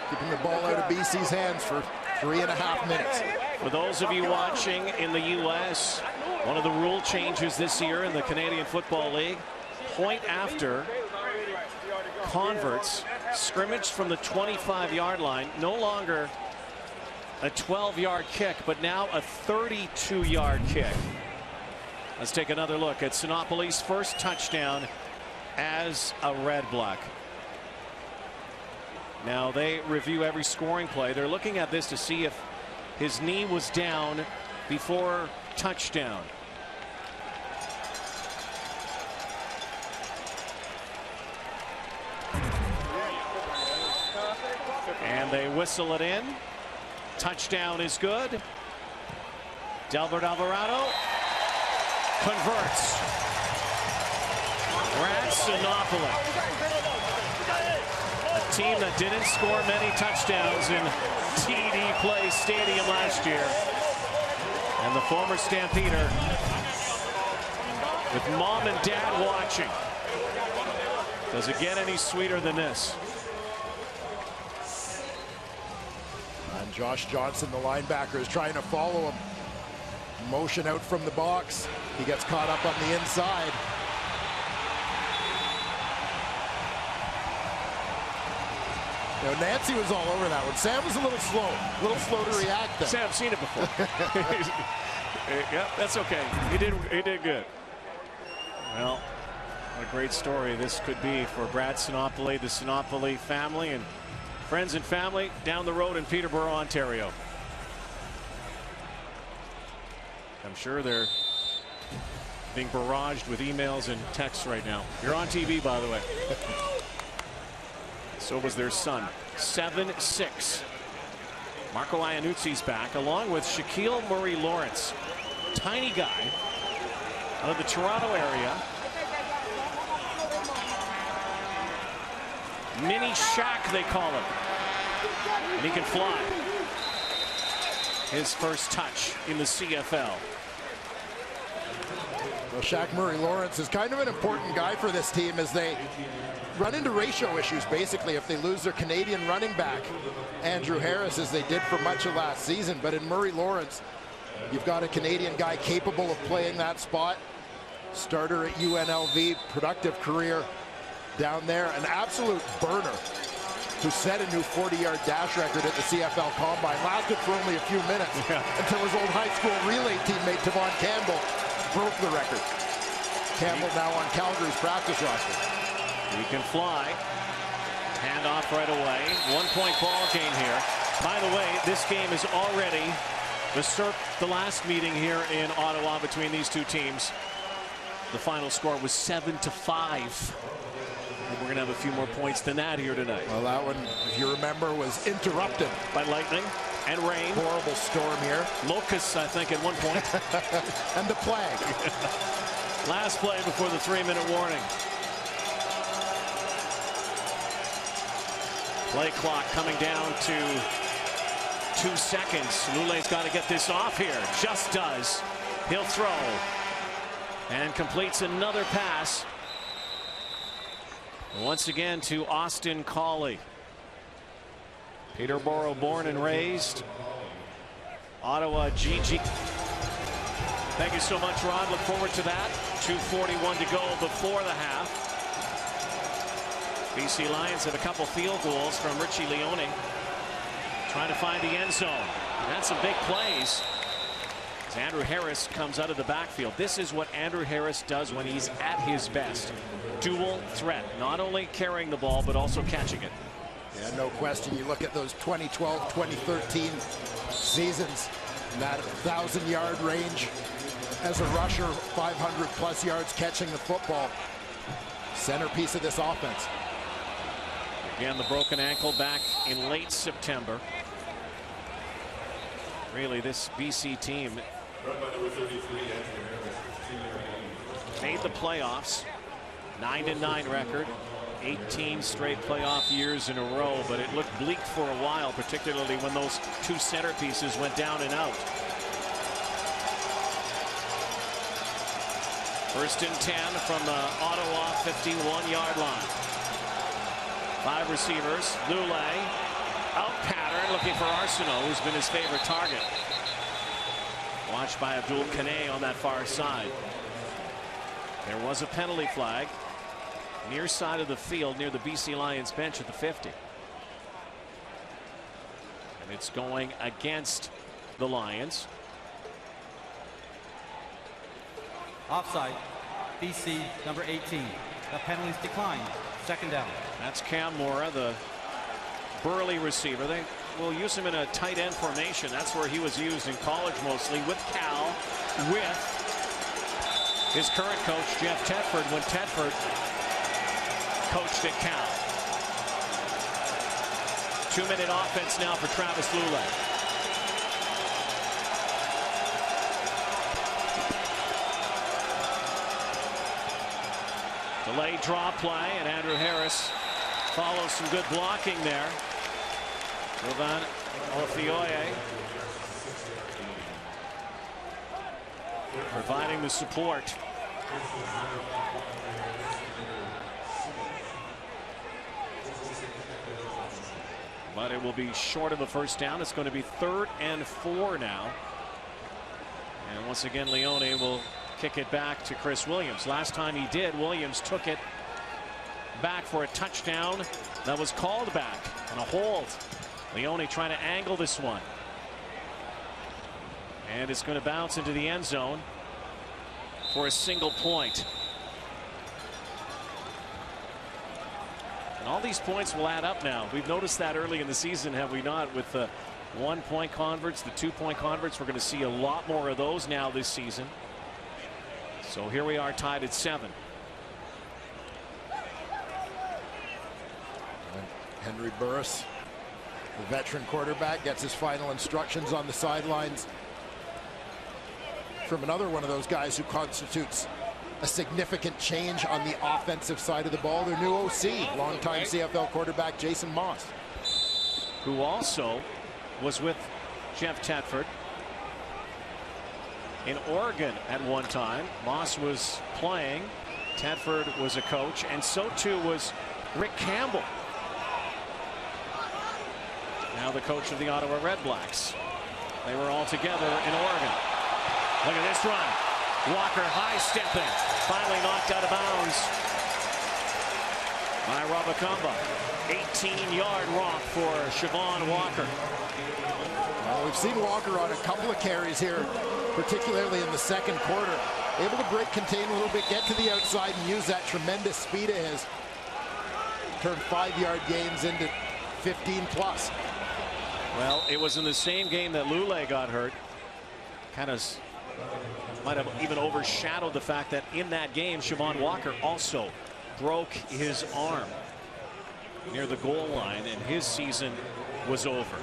keeping the ball out of BC's hands for 3.5 minutes. For those of you watching in the U.S., one of the rule changes this year in the Canadian Football League, point after converts scrimmaged from the 25-yard line, no longer a 12-yard kick, but now a 32-yard kick. Let's take another look at Sinopolis' first touchdown as a Red Black. Now they review every scoring play. They're looking at this to see if his knee was down before touchdown. And they whistle it in. Touchdown is good. Delbert Alvarado converts. Brad Sinopolis, a team that didn't score many touchdowns in TD Place Stadium last year. And the former Stampeder, with mom and dad watching. Does it get any sweeter than this? And Josh Johnson, the linebacker, is trying to follow him. Motion out from the box. He gets caught up on the inside. You know, Nancy was all over that one. Sam was a little slow to react there. Sam's seen it before. Yeah, that's okay. He did good. Well, what a great story this could be for Brad Sinopolis, the Sinopolis family, and friends and family down the road in Peterborough, Ontario. I'm sure they're being barraged with emails and texts right now. You're on TV, by the way. So was their son. 7'6". Marco Iannuzzi's back, along with Shaquille Murray-Lawrence. Tiny guy out of the Toronto area. Mini Shaq, they call him. And he can fly. His first touch in the CFL. Well, Shaq Murray-Lawrence is kind of an important guy for this team as they run into ratio issues, basically, if they lose their Canadian running back, Andrew Harris, as they did for much of last season. But in Murray-Lawrence, you've got a Canadian guy capable of playing that spot. Starter at UNLV, productive career down there, an absolute burner who set a new 40-yard dash record at the CFL Combine. Lasted for only a few minutes until his old high school relay teammate Tavon Campbell broke the record. Campbell now on Calgary's practice roster. He can fly. Handoff right away. 1-point ball game here. By the way, this game is already the last meeting here in Ottawa between these two teams. The final score was 7-5. And we're going to have a few more points than that here tonight. Well, that one, if you remember, was interrupted by lightning and rain. Horrible storm here. Locusts, I think, at one point. And the plague. Last play before the 3-minute warning. Play clock coming down to 2 seconds. Lule's got to get this off here. Just does. He'll throw. And completes another pass. Once again to Austin Cauley. Peterborough born and raised. Ottawa GG. Thank you so much, Rod. Look forward to that. 2:41 to go before the half. BC Lions have a couple field goals from Richie Leone. Trying to find the end zone. And that's some big plays. As Andrew Harris comes out of the backfield. This is what Andrew Harris does when he's at his best. Dual threat. Not only carrying the ball, but also catching it. Yeah, no question. You look at those 2012, 2013 seasons, that 1,000-yard range as a rusher, 500-plus yards catching the football. Centerpiece of this offense. Again, the broken ankle back in late September. Really, this BC team made the playoffs. 9-9 record 18 straight playoff years in a row, but it looked bleak for a while, particularly when those two centerpieces went down and out. First and 10 from the Ottawa 51-yard line. 5 receivers. Lulay out pattern, looking for Arsenault, who's been his favorite target. Watched by Abdul Kane on that far side. There was a penalty flag near side of the field near the BC Lions bench at the 50. And it's going against the Lions. Offside. BC number 18. The penalties declined. Second down. That's Cam Mora, the burly receiver. They will use him in a tight end formation. That's where he was used in college mostly, with Cal, with his current coach Jeff Tedford when Tedford coached at Cal. 2-minute offense now for Travis Lulay. Delayed draw play, and Andrew Harris follows some good blocking there. Ruvan Ofioye providing the support. But it will be short of the first down. It's going to be 3rd and 4 now. And once again, Leone will kick it back to Chris Williams. Last time he did, Williams took it back for a touchdown that was called back on a hold. Leone trying to angle this one. And it's going to bounce into the end zone for a single point. And all these points will add up now. We've noticed that early in the season, have we not, with the 1-point converts, the 2-point converts. We're going to see a lot more of those now this season. So here we are, tied at 7. Henry Burris, the veteran quarterback, gets his final instructions on the sidelines from another one of those guys who constitutes a significant change on the offensive side of the ball. Their new OC, longtime CFL quarterback Jason Moss, who also was with Jeff Tedford in Oregon at one time. Moss was playing, Tedford was a coach, and so too was Rick Campbell, now the coach of the Ottawa REDBLACKS. They were all together in Oregon. Look at this run. Walker high stepping, finally knocked out of bounds by Rabakamba. 18-yard romp for Siobhan Walker. Well, we've seen Walker on a couple of carries here, particularly in the second quarter. Able to break contain a little bit, get to the outside, and use that tremendous speed of his. Turn 5-yard gains into 15+. Well, it was in the same game that Lulay got hurt. Kind of might have even overshadowed the fact that in that game, Siobhan Walker also broke his arm near the goal line, and his season was over.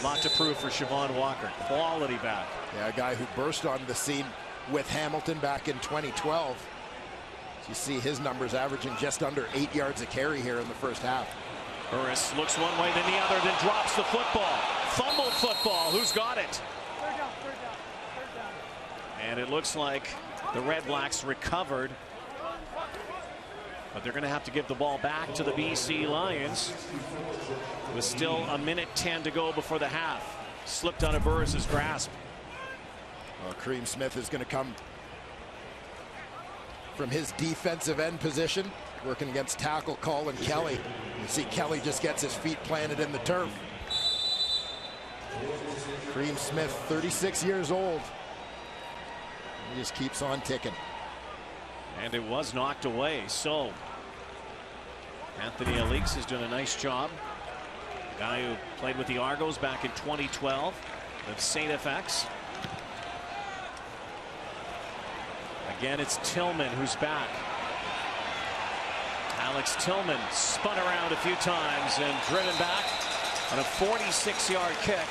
A lot to prove for Siobhan Walker. Quality back. Yeah, a guy who burst onto the scene with Hamilton back in 2012. You see his numbers averaging just under 8 yards a carry here in the first half. Burris looks one way then the other, then drops the football. Fumbled football. Who's got it? Third down. And it looks like the REDBLACKS recovered. But they're going to have to give the ball back to the BC Lions with still 1:10 to go before the half. Slipped out of Burris's grasp. Well, Kareem Smith is going to come from his defensive end position, working against tackle Colin Kelly. You see Kelly just gets his feet planted in the turf. Kareem Smith, 36 years old. He just keeps on ticking. And it was knocked away. So Anthony Alix has done a nice job. The guy who played with the Argos back in 2012 of St. FX. Again, it's Tillman who's back. Alex Tillman spun around a few times and driven back on a 46-yard kick.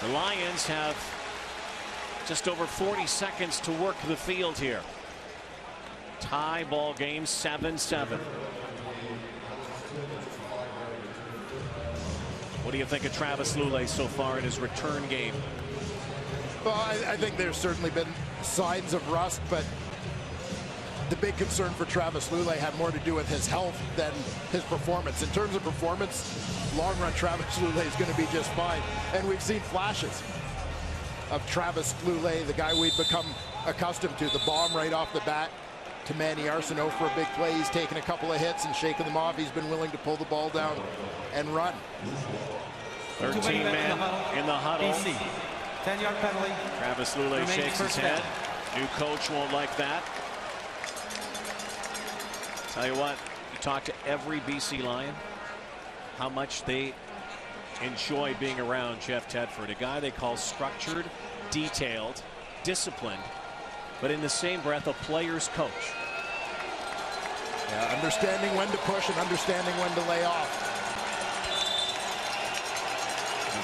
The Lions have just over 40 seconds to work the field here. Tie ball game, 7-7. What do you think of Travis Lulay so far in his return game? Well, I think there's certainly been signs of rust, but the big concern for Travis Lulay had more to do with his health than his performance. In terms of performance, long run Travis Lulay is going to be just fine. And we've seen flashes of Travis Lulay, the guy we'd become accustomed to. The bomb right off the bat to Manny Arsenault for a big play. He's taken a couple of hits and shaken them off. He's been willing to pull the ball down and run. 13 men in the huddle. BC. 10-yard penalty. Travis Lulay shakes his head. New coach won't like that. Tell you what, you talk to every BC Lion, how much they enjoy being around Jeff Tedford, a guy they call structured, detailed, disciplined, but in the same breath, a player's coach. Yeah, understanding when to push and understanding when to lay off.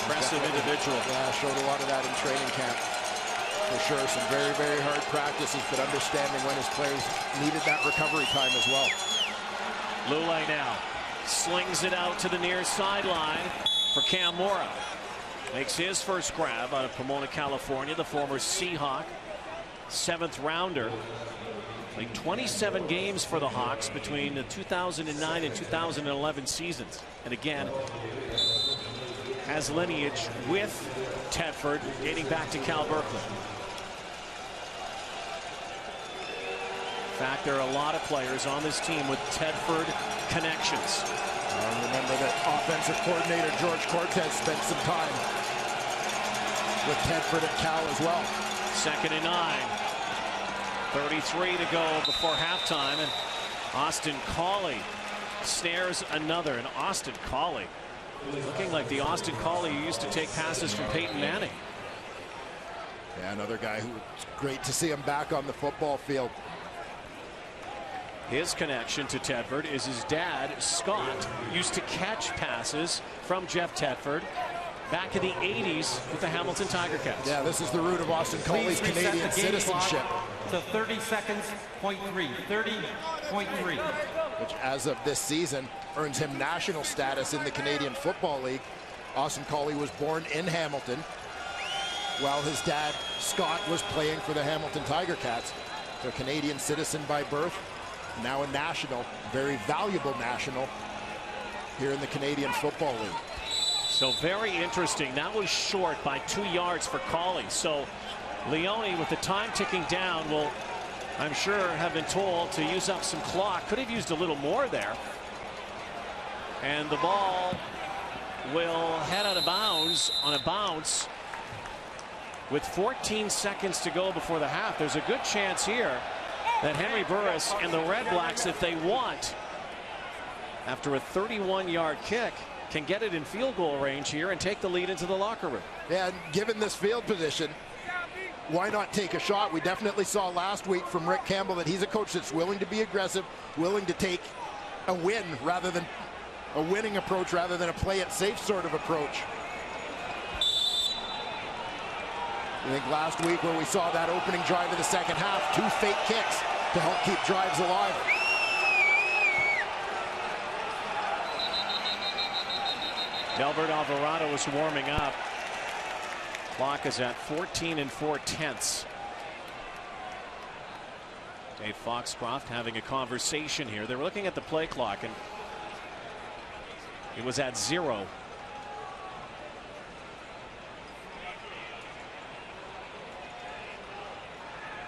Impressive individual. Yeah, showed a lot of that in training camp. For sure, some very, very hard practices, but understanding when his players needed that recovery time as well. Lulay now slings it out to the near sideline for Cam Mora. Makes his first grab out of Pomona, California, the former Seahawk, 7th rounder. Played 27 games for the Hawks between the 2009 and 2011 seasons. And again, has lineage with Tedford dating back to Cal Berkeley. In fact, there are a lot of players on this team with Tedford connections. Remember that offensive coordinator George Cortez spent some time with Tedford at Cal as well. 2nd and 9. 33 to go before halftime, and Austin Collie snares another. And Austin Collie looking like the Austin Collie who used to take passes from Peyton Manning. Yeah, another guy who it's great to see him back on the football field. His connection to Tedford is his dad, Scott, used to catch passes from Jeff Tedford back in the 80s with the Hamilton Tiger Cats. Yeah, this is the root of Austin Colley's Canadian citizenship. To 30 seconds, 30.3. Which, as of this season, earns him national status in the Canadian Football League. Austin Collie was born in Hamilton, while his dad, Scott, was playing for the Hamilton Tiger Cats. So, Canadian citizen by birth, now a national, very valuable national here in the Canadian Football League. So very interesting. That was short by 2 yards for Collie. So Leone, with the time ticking down, will, I'm sure, have been told to use up some clock. Could have used a little more there. And the ball will head out of bounds on a bounce with 14 seconds to go before the half. There's a good chance here that Henry Burris and the Red Blacks, if they want, after a 31-yard kick, can get it in field goal range here and take the lead into the locker room. Yeah, and given this field position, why not take a shot? We definitely saw last week from Rick Campbell that he's a coach that's willing to be aggressive, willing to take a win rather than a winning approach rather than a play it safe sort of approach. I think last week where we saw that opening drive of the second half, 2 fake kicks to help keep drives alive. Delbert Alvarado is warming up. Clock is at 14 4/10. Dave Foxcroft having a conversation here. They were looking at the play clock and it was at 0.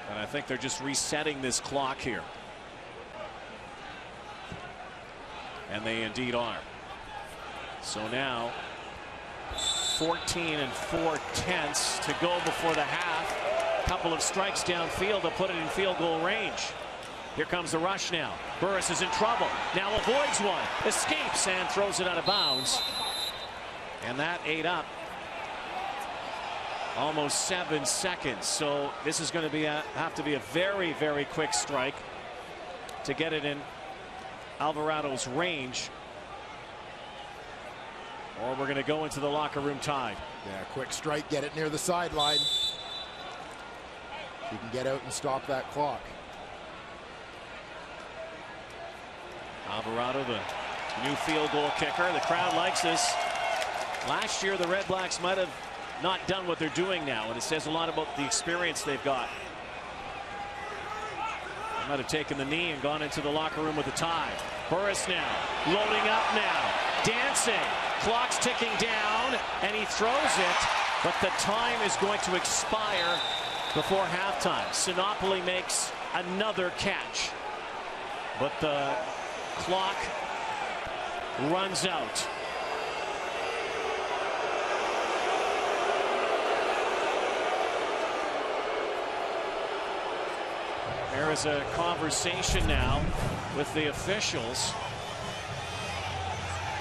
And I think they're just resetting this clock here. And they indeed are. So now 14 4/10 to go before the half. Couple of strikes downfield to put it in field goal range. Here comes the rush now. Burris is in trouble. Now avoids one. Escapes and throws it out of bounds. And that ate up almost 7 seconds. So this is going to be have to be a very, very quick strike to get it in Alvarado's range, or we're going to go into the locker room tied. Yeah, quick strike, get it near the sideline. You can get out and stop that clock. Alvarado, the new field goal kicker. The crowd likes this. Last year, the Red Blacks might have not done what they're doing now, and it says a lot about the experience they've got. They might have taken the knee and gone into the locker room with a tie. Burris now, loading up now, dancing. Clock's ticking down, and he throws it, but the time is going to expire before halftime. Sinopoli makes another catch, but the clock runs out. There is a conversation now with the officials.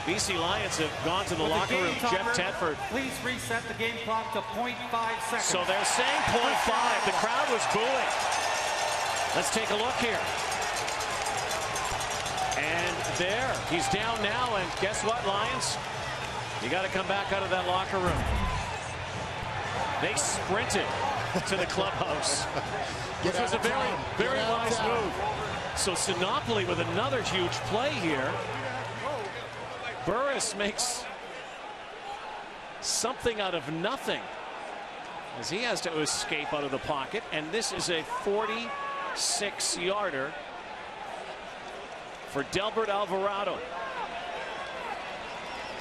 BC Lions have gone to the locker room. Jeff Tedford. Please reset the game clock to 0.5 seconds. So they're saying 0.5. The crowd was booing. Let's take a look here. And there, he's down now. And guess what, Lions? You got to come back out of that locker room. They sprinted to the clubhouse. Which was a very, very wise move. So Sinopoli with another huge play here. Burris makes something out of nothing as he has to escape out of the pocket, and this is a 46-yarder for Delbert Alvarado.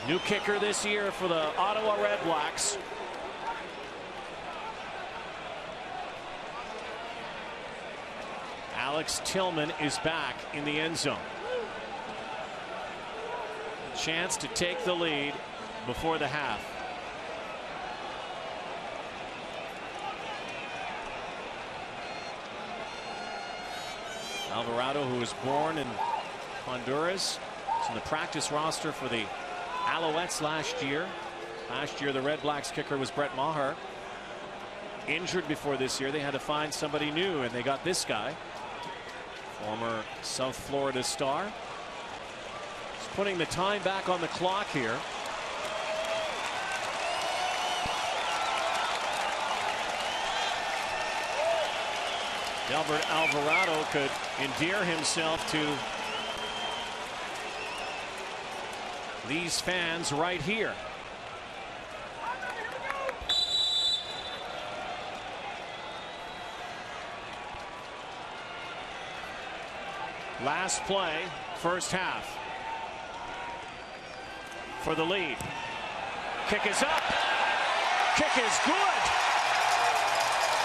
New kicker this year for the Ottawa REDBLACKS. Alex Tillman is back in the end zone. Chance to take the lead before the half. Alvarado, who was born in Honduras, is in the practice roster for the Alouettes last year. Last year, the REDBLACKS kicker was Brett Maher. Injured before this year, they had to find somebody new, and they got this guy, former South Florida star. Putting the time back on the clock here. Delbert Alvarado could endear himself to these fans right here. Last play, first half. For the lead. Kick is up. Kick is good.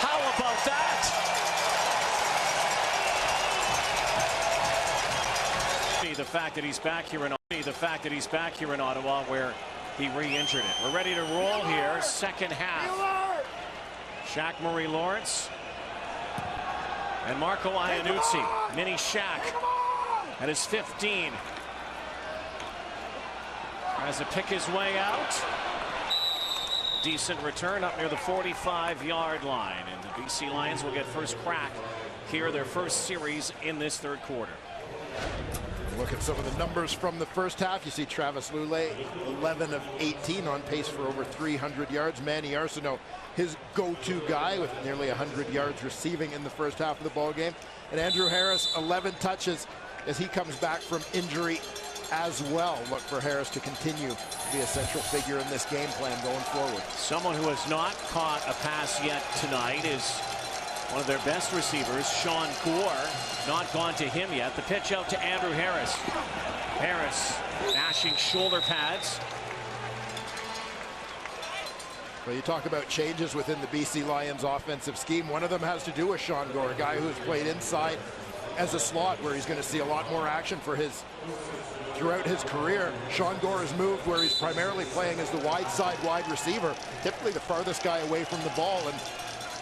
How about that? The fact that he's back here in Ottawa, where he re-injured it. We're ready to roll here. Second half. Shaq Murray Lawrence and Marco Iannuzzi. Mini Shaq at his 15. Tries to pick his way out. Decent return up near the 45-yard line. And the BC Lions will get first crack here, their first series in this third quarter. Look at some of the numbers from the first half. You see Travis Lulay, 11 of 18, on pace for over 300 yards. Manny Arsenault, his go-to guy, with nearly 100 yards receiving in the first half of the ball game. And Andrew Harris, 11 touches as he comes back from injury as well. Look for Harris to continue to be a central figure in this game plan going forward. Someone who has not caught a pass yet tonight is one of their best receivers, Sean Gore. Not gone to him yet. The pitch out to Andrew Harris. Harris mashing shoulder pads. Well, you talk about changes within the BC Lions offensive scheme. One of them has to do with Sean Gore, a guy who has played inside as a slot, where he's going to see a lot more action throughout his career. Sean Gore has moved where he's primarily playing as the wide receiver, typically the farthest guy away from the ball, and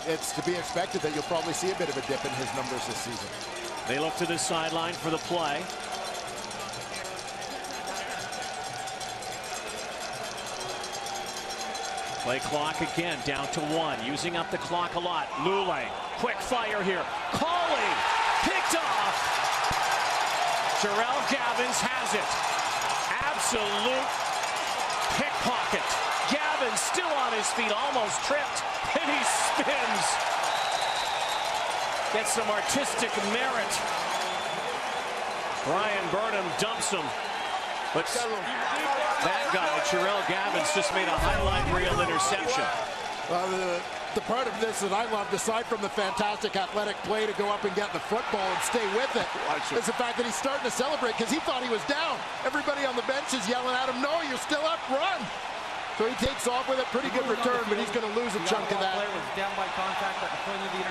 it's to be expected that you'll probably see a bit of a dip in his numbers this season. They look to the sideline for the play. Play clock again, down to 1, using up the clock a lot. Lulay, quick fire here. Cauley, picked off. Jarrell Gavins has it. Absolute pickpocket. Gavins still on his feet, almost tripped, and he spins. Gets some artistic merit. Brian Burnham dumps him, But that guy, Terrell Gavins, just made a highlight reel interception. Well, the part of this that I loved, aside from the fantastic athletic play to go up and get the football and stay with it, is the fact that he's starting to celebrate because he thought he was down. Everybody on the bench is yelling at him, no, you're still up, run. So he takes off with a pretty good return, but he's going to lose a chunk of that.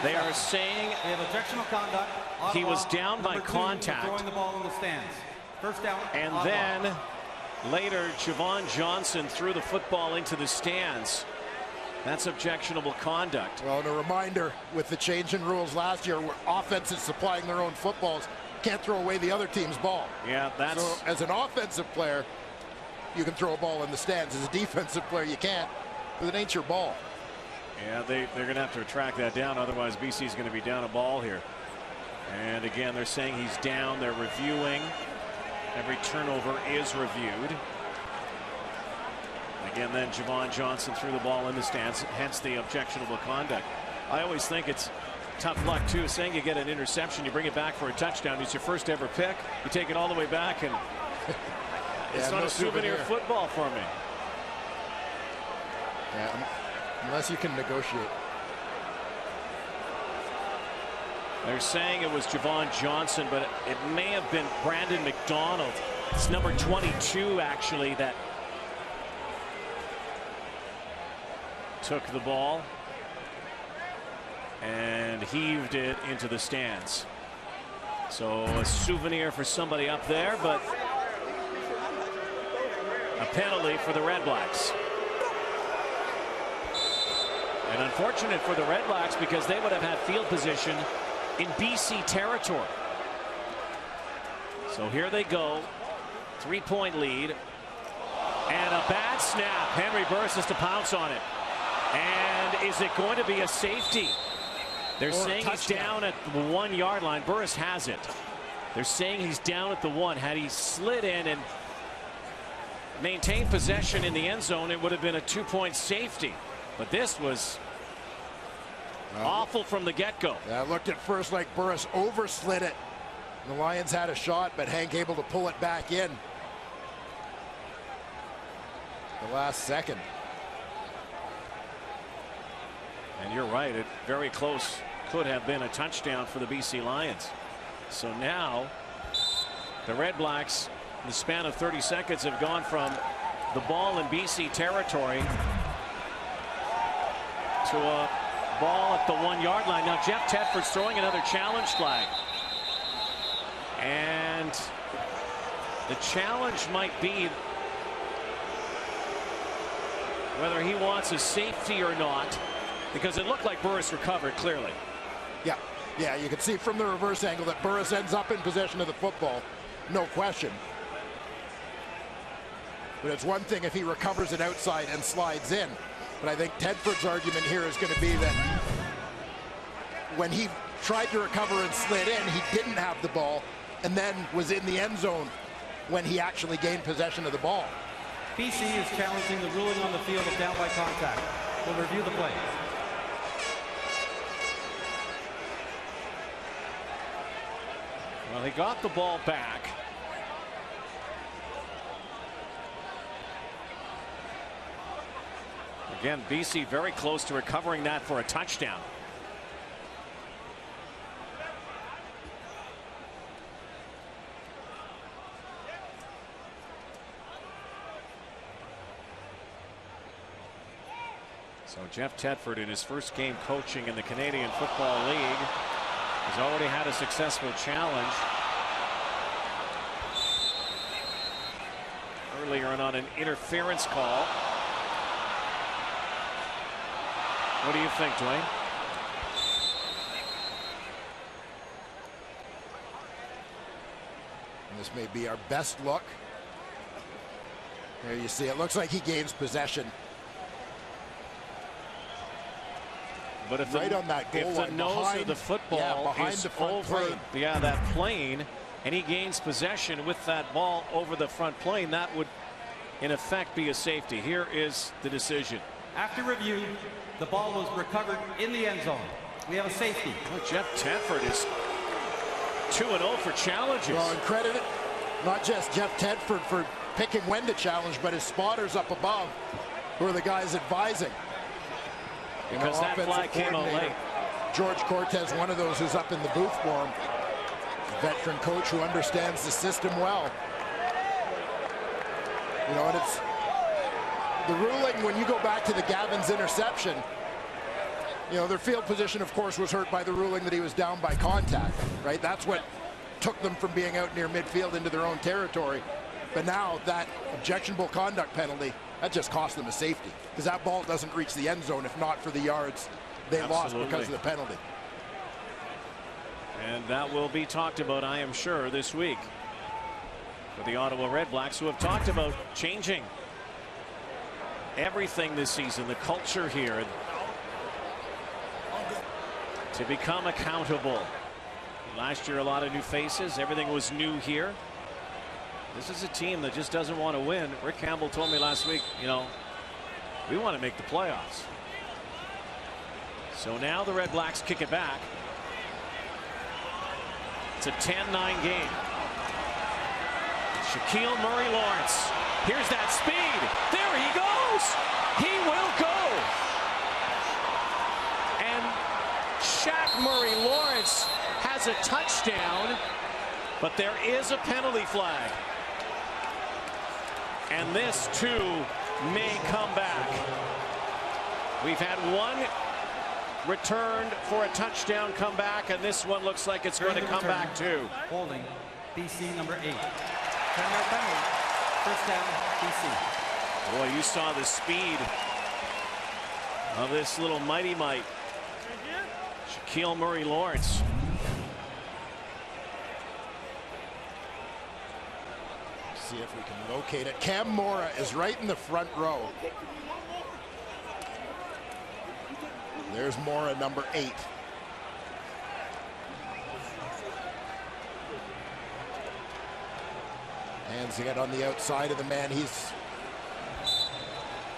They are saying they have objectionable conduct. He was down by contact. Throwing the ball in the stands. First down. And then later, Javon Johnson threw the football into the stands. That's objectionable conduct. Well, and a reminder, with the change in rules last year, where offenses supplying their own footballs can't throw away the other team's ball. Yeah, that's... So as an offensive player, you can throw a ball in the stands. As a defensive player, you can't, because it ain't your ball. Yeah, they're going to have to track that down. Otherwise, BC's going to be down a ball here. And again, they're saying he's down. They're reviewing. Every turnover is reviewed. Again, then Javon Johnson threw the ball in the stands, hence the objectionable conduct. I always think it's tough luck, too. Saying you get an interception, you bring it back for a touchdown. It's your first ever pick. You take it all the way back, and it's not a souvenir football for me. Yeah, unless you can negotiate. They're saying it was Javon Johnson, but it may have been Brandon McDonald. It's number 22, actually, that took the ball and heaved it into the stands. So a souvenir for somebody up there, but a penalty for the REDBLACKS. And unfortunate for the REDBLACKS because they would have had field position in BC territory. So here they go. 3-point lead. And a bad snap. Henry Burris has to pounce on it. And is it going to be a safety? They're saying he's down at the 1 yard line. Burris has it. They're saying he's down at the 1. Had he slid in and maintained possession in the end zone, it would have been a 2-point safety. But this was awful from the get-go. Yeah, it looked at first like Burris overslid it. The Lions had a shot, but Hank able to pull it back in the last second. And you're right, it very close could have been a touchdown for the BC Lions. So now the REDBLACKS, in the span of 30 seconds, have gone from the ball in BC territory to a ball at the 1 yard line. Now Jeff Tedford's throwing another challenge flag. And the challenge might be whether he wants a safety or not, because it looked like Burris recovered clearly. Yeah, you can see from the reverse angle that Burris ends up in possession of the football, no question. But it's one thing if he recovers it outside and slides in. But I think Tedford's argument here is going to be that when he tried to recover and slid in, he didn't have the ball and then was in the end zone when he actually gained possession of the ball. BC is challenging the ruling on the field of down by contact. We'll review the play. Well, he got the ball back. Again, BC very close to recovering that for a touchdown. So Jeff Tedford, in his first game coaching in the Canadian Football League, has already had a successful challenge. Earlier on an interference call. What do you think, Dwayne? And this may be our best look. There you see, it looks like he gains possession. But if right on that goal if the nose of the football is over that plane, and he gains possession with that ball over the front plane, that would in effect be a safety. Here is the decision. After review, the ball was recovered in the end zone. We have a safety. Well, Jeff Tedford is 2-0 for challenges. Well, and credit not just Jeff Tedford for picking when to challenge, but his spotters up above, who are the guys advising. Because that flag came out late. George Cortez, one of those who's up in the booth for him. Veteran coach who understands the system well. You know, and it's the ruling when you go back to the Gavin's interception. You know, their field position, of course, was hurt by the ruling that he was down by contact, right? That's what took them from being out near midfield into their own territory. But now that objectionable conduct penalty, that just cost them a safety, because that ball doesn't reach the end zone if not for the yards they lost because of the penalty. And that will be talked about, I am sure, this week for the Ottawa REDBLACKS, who have talked about changing everything this season, the culture here, to become accountable. Last year, a lot of new faces. Everything was new here. This is a team that just doesn't want to win. Rick Campbell told me last week, you know, we want to make the playoffs. So now the REDBLACKS kick it back. It's a 10-9 game. Shaquille Murray-Lawrence. Here's that speed. There he goes. He will go. And Shaq Murray-Lawrence has a touchdown, but there is a penalty flag. And this, too, may come back. We've had one returned for a touchdown come back, and this one looks like it's going to come back, too. Holding BC number 8. 10-yard penalty. First down, BC. Boy, you saw the speed of this little mighty mite. Shaquille Murray-Lawrence. See if we can locate it. Cam Mora is right in the front row. There's Mora, number 8. Hands it on the outside of the man. He's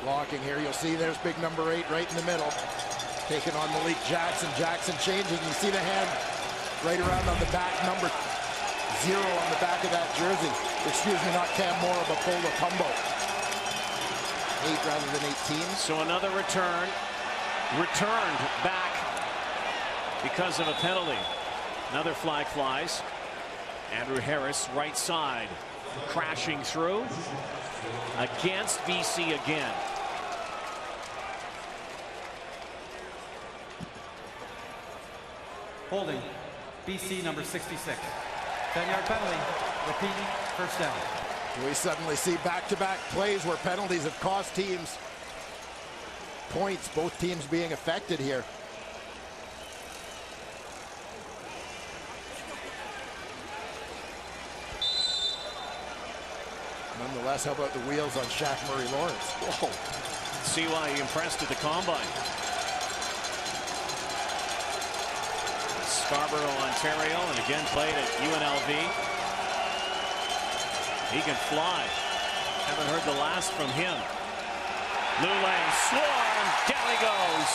blocking here. You'll see there's big number 8 right in the middle. Taking on Malik Jackson. Jackson changes. You see the hand right around on the back, number 0 on the back of that jersey. Excuse me, not Cam Mora, but Bola Pumbo. 8 rather than 18. So another return. Returned back because of a penalty. Another flag flies. Andrew Harris, right side, crashing through against BC again. Holding BC number 66. 10-yard penalty. Repeat, first down. We suddenly see back-to-back plays where penalties have cost teams points, both teams being affected here. Nonetheless, how about the wheels on Shaq Murray-Lawrence? Whoa. See why he impressed at the combine. Scarborough, Ontario, and again played at UNLV. He can fly. Haven't heard the last from him. Lulay, swarm, down he goes.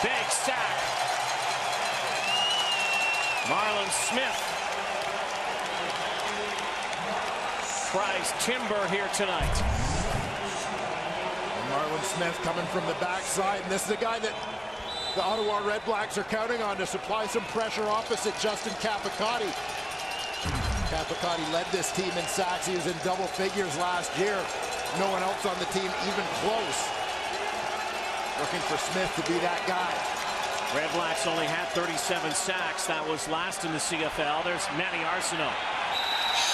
Big sack. Marlon Smith tries timber here tonight. And Marlon Smith coming from the backside, and this is a guy that the Ottawa REDBLACKS are counting on to supply some pressure opposite Justin Capicotti. Capicotti led this team in sacks. He was in double figures last year. No one else on the team even close. Looking for Smith to be that guy. REDBLACKS only had 37 sacks. That was last in the CFL. There's Manny Arsenault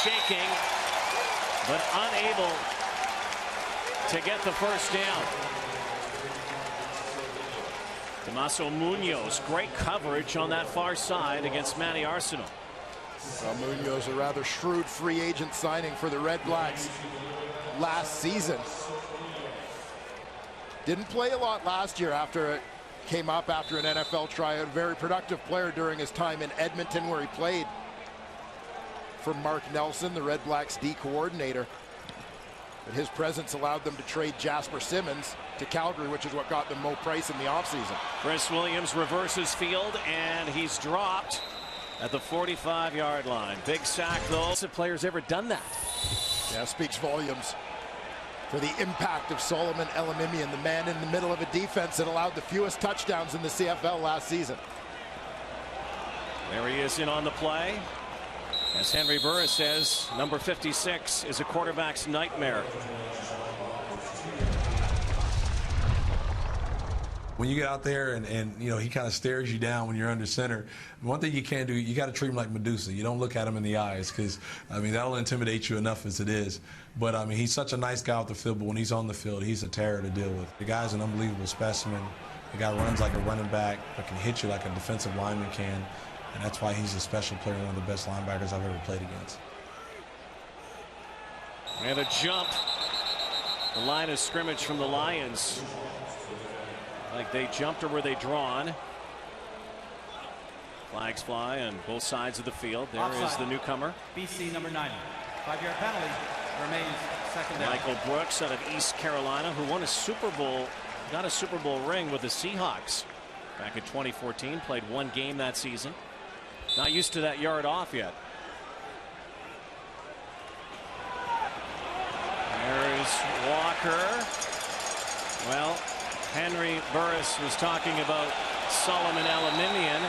shaking, but unable to get the first down. Damaso Munoz, great coverage on that far side against Manny Arsenault. Well, Munoz, a rather shrewd free agent signing for the REDBLACKS last season. Didn't play a lot last year after it came up after an NFL tryout. A very productive player during his time in Edmonton, where he played for Mark Nelson, the REDBLACKS D coordinator. But his presence allowed them to trade Jasper Simmons to Calgary, which is what got them Mo Price in the offseason. Chris Williams reverses field, and he's dropped at the 45-yard line. Big sack, though. Have players ever done that? Yeah, speaks volumes for the impact of Solomon Elimimian, the man in the middle of a defense that allowed the fewest touchdowns in the CFL last season. There he is in on the play. As Henry Burris says, number 56 is a quarterback's nightmare. When you get out there and you know, he kind of stares you down when you're under center, one thing you can't do, you got to treat him like Medusa. You don't look at him in the eyes because, I mean, that'll intimidate you enough as it is. But, I mean, he's such a nice guy off the field, but when he's on the field, he's a terror to deal with. The guy's an unbelievable specimen. The guy runs like a running back, but can hit you like a defensive lineman can. And that's why he's a special player, one of the best linebackers I've ever played against. And a jump. The line of scrimmage from the Lions. Like they jumped or were they drawn? Flags fly on both sides of the field. There Offside. is the newcomer. BC number 9. 5-yard penalty. Remains second down. Michael Brooks out of East Carolina, who won a Super Bowl, got a Super Bowl ring with the Seahawks back in 2014. Played one game that season. Not used to that yard off yet. There is Walker. Well, Henry Burris was talking about Solomon Elimimian.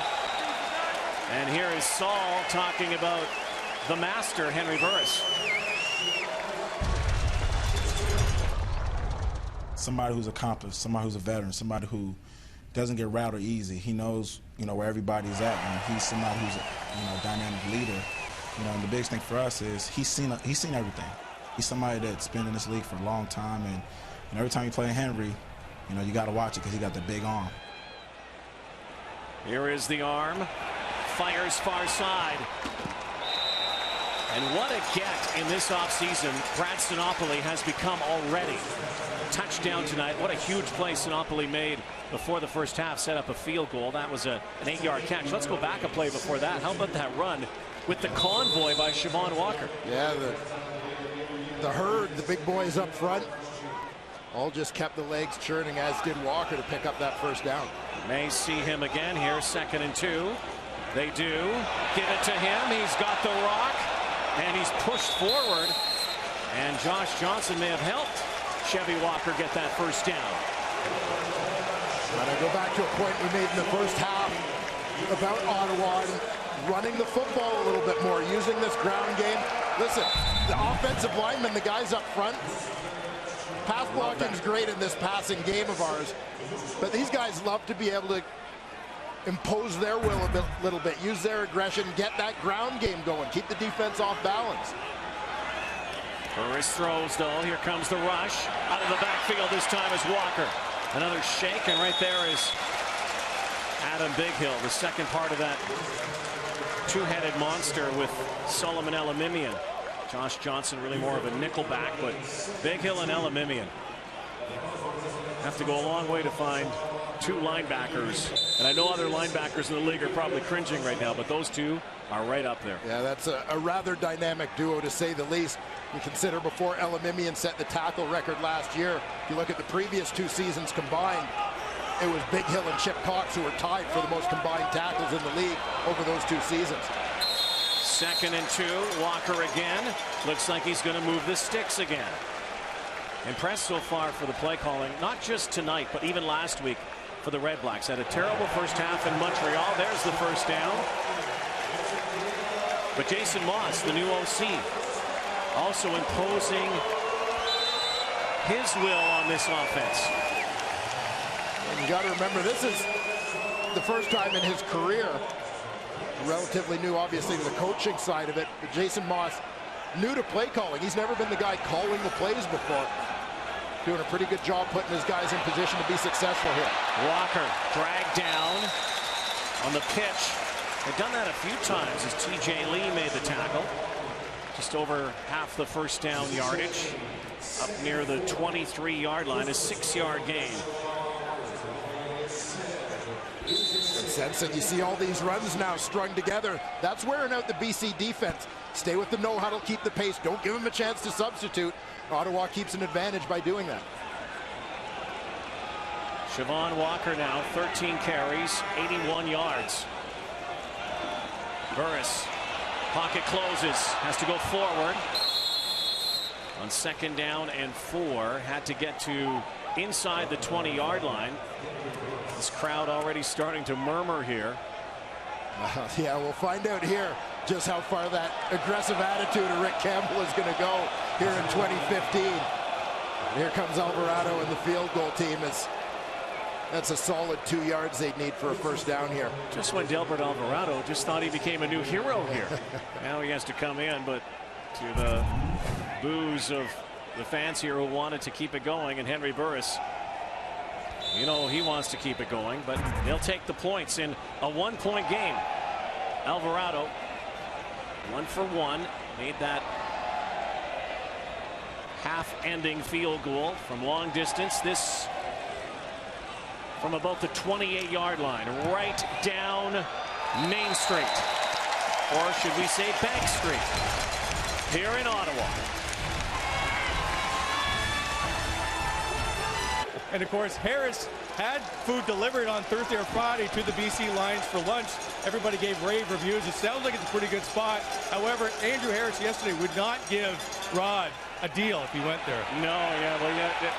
And here is Saul talking about the master, Henry Burris. Somebody who's accomplished, somebody who's a veteran, somebody who doesn't get rattled easy. He knows, you know, where everybody's at, and he's somebody who's a, you know, dynamic leader. You know, and the biggest thing for us is he's seen everything. He's somebody that's been in this league for a long time, and every time you play Henry, you know, you got to watch it because he got the big arm. Here is the arm. Fires far side. And what a get in this offseason Brad Sinopoli has become already. Touchdown tonight. What a huge play Sinopoli made before the first half. Set up a field goal. That was an 8-yard catch. Let's go back a play before that. How about that run with the convoy by Siobhan Walker? Yeah, the herd, the big boys up front, all just kept the legs churning, as did Walker, to pick up that first down. May see him again here, 2nd and 2. They do. Give it to him. He's got the rock, and he's pushed forward. And Josh Johnson may have helped Chevy Walker get that first down. And I go back to a point we made in the first half about Ottawa and running the football a little bit more, using this ground game. Listen, the offensive linemen, the guys up front, pass blocking's great in this passing game of ours, but these guys love to be able to impose their will a little bit, use their aggression, get that ground game going, keep the defense off balance. Burris throws, though. Here comes the rush. Out of the backfield this time is Walker. Another shake, and right there is Adam Bighill, the second part of that two-headed monster with Solomon Elimimian. Josh Johnson really more of a nickelback, but Bighill and Elimimian have to go a long way to find two linebackers. And I know other linebackers in the league are probably cringing right now, but those two are right up there. Yeah, that's a rather dynamic duo, to say the least. You consider before Elimimian set the tackle record last year, if you look at the previous 2 seasons combined, it was Bighill and Chip Cox who were tied for the most combined tackles in the league over those 2 seasons. 2nd and 2. Walker again. Looks like he's going to move the sticks again. Impressed so far for the play calling, not just tonight, but even last week for the Red Blacks. Had a terrible first half in Montreal. There's the first down. But Jason Moss, the new OC, also imposing his will on this offense. And you got to remember, this is the first time in his career, relatively new obviously to the coaching side of it, but Jason Moss, new to play calling. He's never been the guy calling the plays before. Doing a pretty good job putting his guys in position to be successful here. Walker dragged down on the pitch. They've done that a few times as TJ Lee made the tackle. Just over half the first down yardage. Up near the 23-yard line, a 6-yard gain. Sense, and you see all these runs now strung together. That's wearing out the BC defense. Stay with the no huddle, keep the pace. Don't give them a chance to substitute. Ottawa keeps an advantage by doing that. Siobhan Walker now, 13 carries, 81 yards. Burris, pocket closes, has to go forward. On 2nd down and 4, had to get to inside the 20-yard line. This crowd already starting to murmur here. Yeah, we'll find out here just how far that aggressive attitude of Rick Campbell is going to go here in 2015. And here comes Alvarado and the field goal team. That's a solid 2 yards they'd need for a first down here. Just when Delbert Alvarado just thought he became a new hero here. Now he has to come in, but to the boos of the fans here who wanted to keep it going, and Henry Burris, you know, he wants to keep it going, but he'll take the points in a 1-point game. Alvarado 1 for 1, made that half-ending field goal from long distance. This from about the 28-yard line, right down Main Street, or should we say Bank Street, here in Ottawa. And of course, Harris had food delivered on Thursday or Friday to the BC Lions for lunch. Everybody gave rave reviews. It sounds like it's a pretty good spot. However, Andrew Harris yesterday would not give Rod a deal if he went there. No, yeah, well, yeah.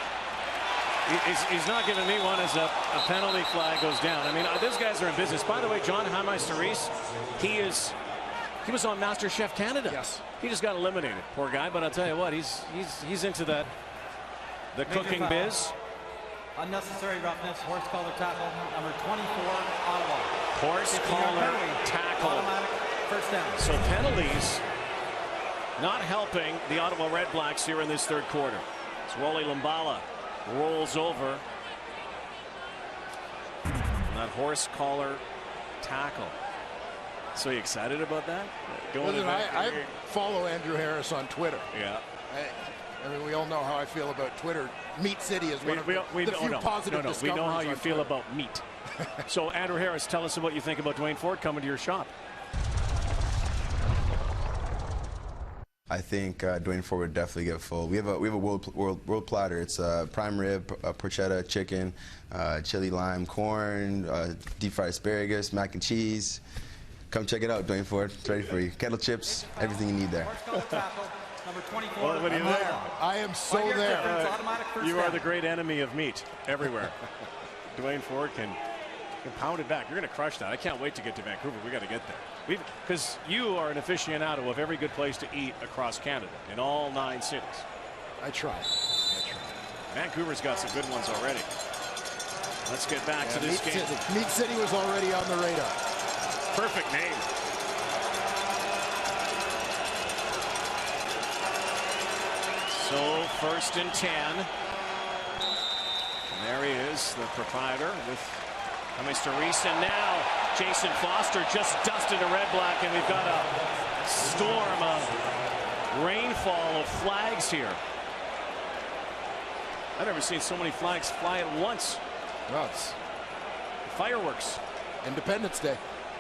He's not giving me one as a penalty flag goes down. I mean, those guys are in business. By the way, John Hameister-Reese, he was on MasterChef Canada. Yes. He just got eliminated, poor guy. But I'll tell you what, he's into the cooking foul. biz. Unnecessary roughness, horse collar tackle, number 24, Ottawa. Horse collar tackle. Automatic first down. So penalties not helping the Ottawa REDBLACKS here in this third quarter. It's Rolly Lumbala rolls over. And that horse collar tackle. So you excited about that? Listen, I follow Andrew Harris on Twitter. Yeah. I mean, we all know how I feel about Twitter. Meat City is one of the few positive discoveries. We know how you on feel Twitter. about meat. So, Andrew Harris, tell us what you think about Dwayne Ford coming to your shop. I think Dwayne Ford would definitely get full. We have a world platter. It's prime rib, porchetta, chicken, chili lime, corn, deep fried asparagus, mac and cheese. Come check it out, Dwayne Ford. It's ready for you. Kettle chips, everything you need there. Number 24. Well, when you're there, I am so there. You are the great enemy of meat everywhere. Dwayne Ford can pound it back. You're going to crush that. I can't wait to get to Vancouver. We got to get there. Because you are an aficionado of every good place to eat across Canada in all 9 cities. I try. Vancouver's got some good ones already. Let's get back to this game. Meat City was already on the radar. Perfect name. So 1st and 10. And there he is, the proprietor with Mr. Reese. And now Jason Foster just dusted a REDBLACK, and we've got a storm of rainfall of flags here. I've never seen so many flags fly at once. Well, it's fireworks. Independence Day.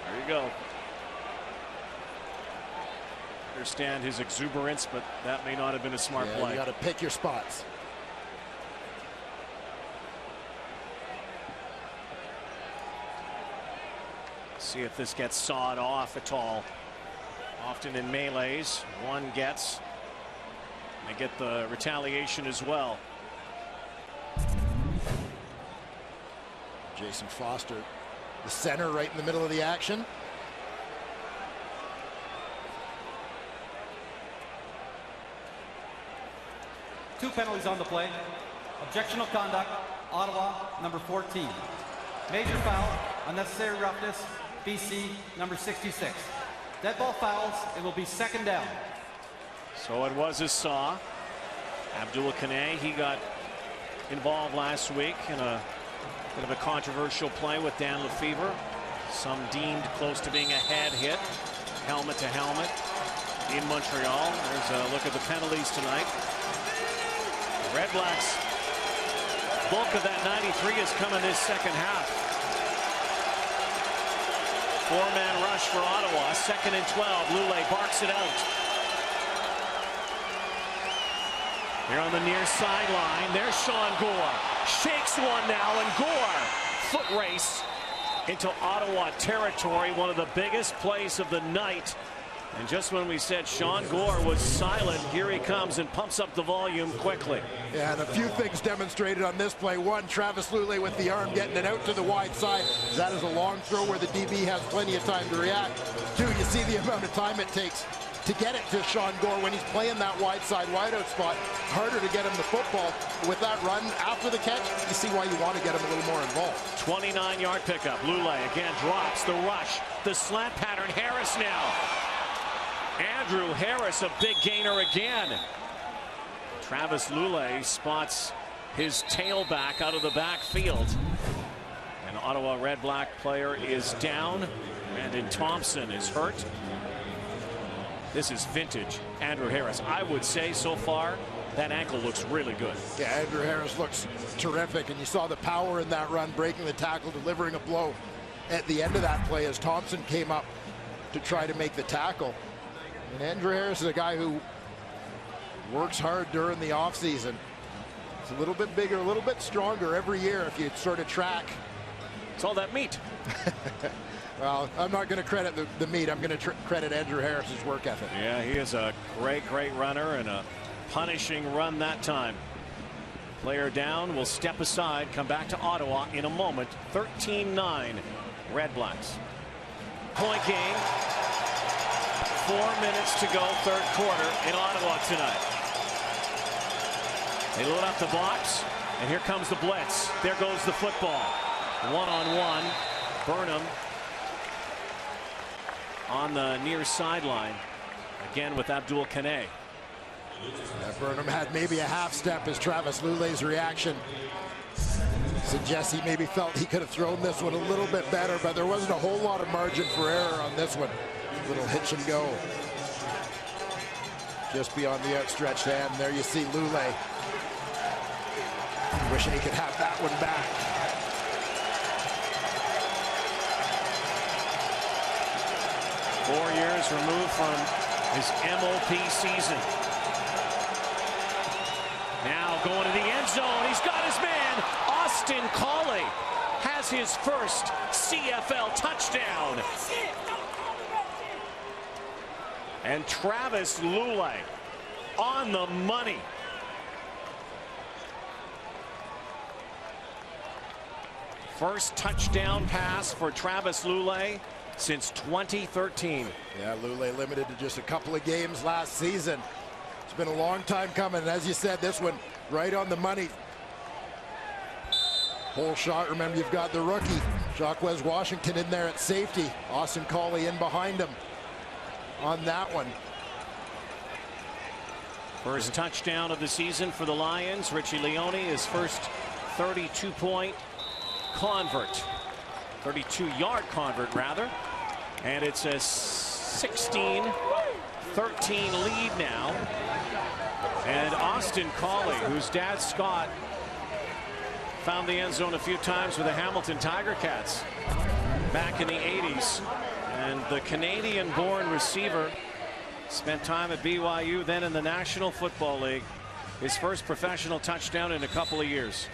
There you go. Understand his exuberance, but that may not have been a smart play. You got to pick your spots. See if this gets sawed off at all. Often in melees, one gets. They get the retaliation as well. Jason Foster, the center, right in the middle of the action. Two penalties on the play. Objectional conduct, Ottawa, number 14. Major foul, unnecessary roughness, BC, number 66. Dead ball fouls, it will be 2nd down. So it was a saw. Abdullah Kane, he got involved last week in a bit of a controversial play with Dan Lefevre. Some deemed close to being a head hit, helmet to helmet in Montreal. There's a look at the penalties tonight. REDBLACKS, bulk of that 93 has come in this second half. 4-man rush for Ottawa. 2nd and 12. Lule barks it out. Here on the near sideline, there's Sean Gore. Shakes one now, and Gore, foot race into Ottawa territory. One of the biggest plays of the night And just when we said Sean Gore was silent, here he comes and pumps up the volume quickly. Yeah, and a few things demonstrated on this play. One, Travis Lulay with the arm getting it out to the wide side. That is a long throw where the DB has plenty of time to react. Two, you see the amount of time it takes to get it to Sean Gore when he's playing that wide side wideout spot. Harder to get him the football. With that run after the catch, you see why you want to get him a little more involved. 29-yard pickup. Lulay again drops the rush. The slant pattern. Harris now. Andrew Harris, a big gainer again. Travis Lulay spots his tailback out of the backfield. An Ottawa Red Black player is down. Brandon Thompson is hurt. This is vintage Andrew Harris. I would say so far that ankle looks really good. Yeah, Andrew Harris looks terrific, and you saw the power in that run, breaking the tackle, delivering a blow at the end of that play as Thompson came up to try to make the tackle. And Andrew Harris is a guy who works hard during the offseason. He's a little bit bigger, a little bit stronger every year if you sort of track. It's all that meat. Well, I'm not going to credit the meat. I'm going to credit Andrew Harris's work ethic. Yeah, he is a great runner, and a punishing run that time. Player down, will step aside, come back to Ottawa in a moment. 13-9 Red Blacks. Point game. 4 minutes to go, third quarter in Ottawa tonight. They load up the box, and here comes the blitz. There goes the football. One-on-one. Burnham on the near sideline. Again with Abdul Kane. Burnham had maybe a half step as Travis Lulay's reaction suggests he maybe felt he could have thrown this one a little bit better, but there wasn't a whole lot of margin for error on this one. Little hitch and go. Just beyond the outstretched hand. There you see Lulay. Wishing he could have that one back. Four years removed from his MOP season. Now going to the end zone. He's got his man. Austin Collie has his first CFL touchdown. And Travis Lulay on the money. First touchdown pass for Travis Lulay since 2013. Yeah, Lulay limited to just a couple of games last season. It's been a long time coming, and as you said, this one right on the money. Whole shot. Remember, you've got the rookie Jacquez Washington in there at safety. Austin Collie in behind him on that one. First touchdown of the season for the Lions. Richie Leone, his first 32-point convert. 32-yard convert, rather. And it's a 16-13 lead now. And Austin Collie, whose dad Scott found the end zone a few times with the Hamilton Tiger Cats back in the 80s. And the Canadian-born receiver spent time at BYU, then in the National Football League. His first professional touchdown in a couple of years.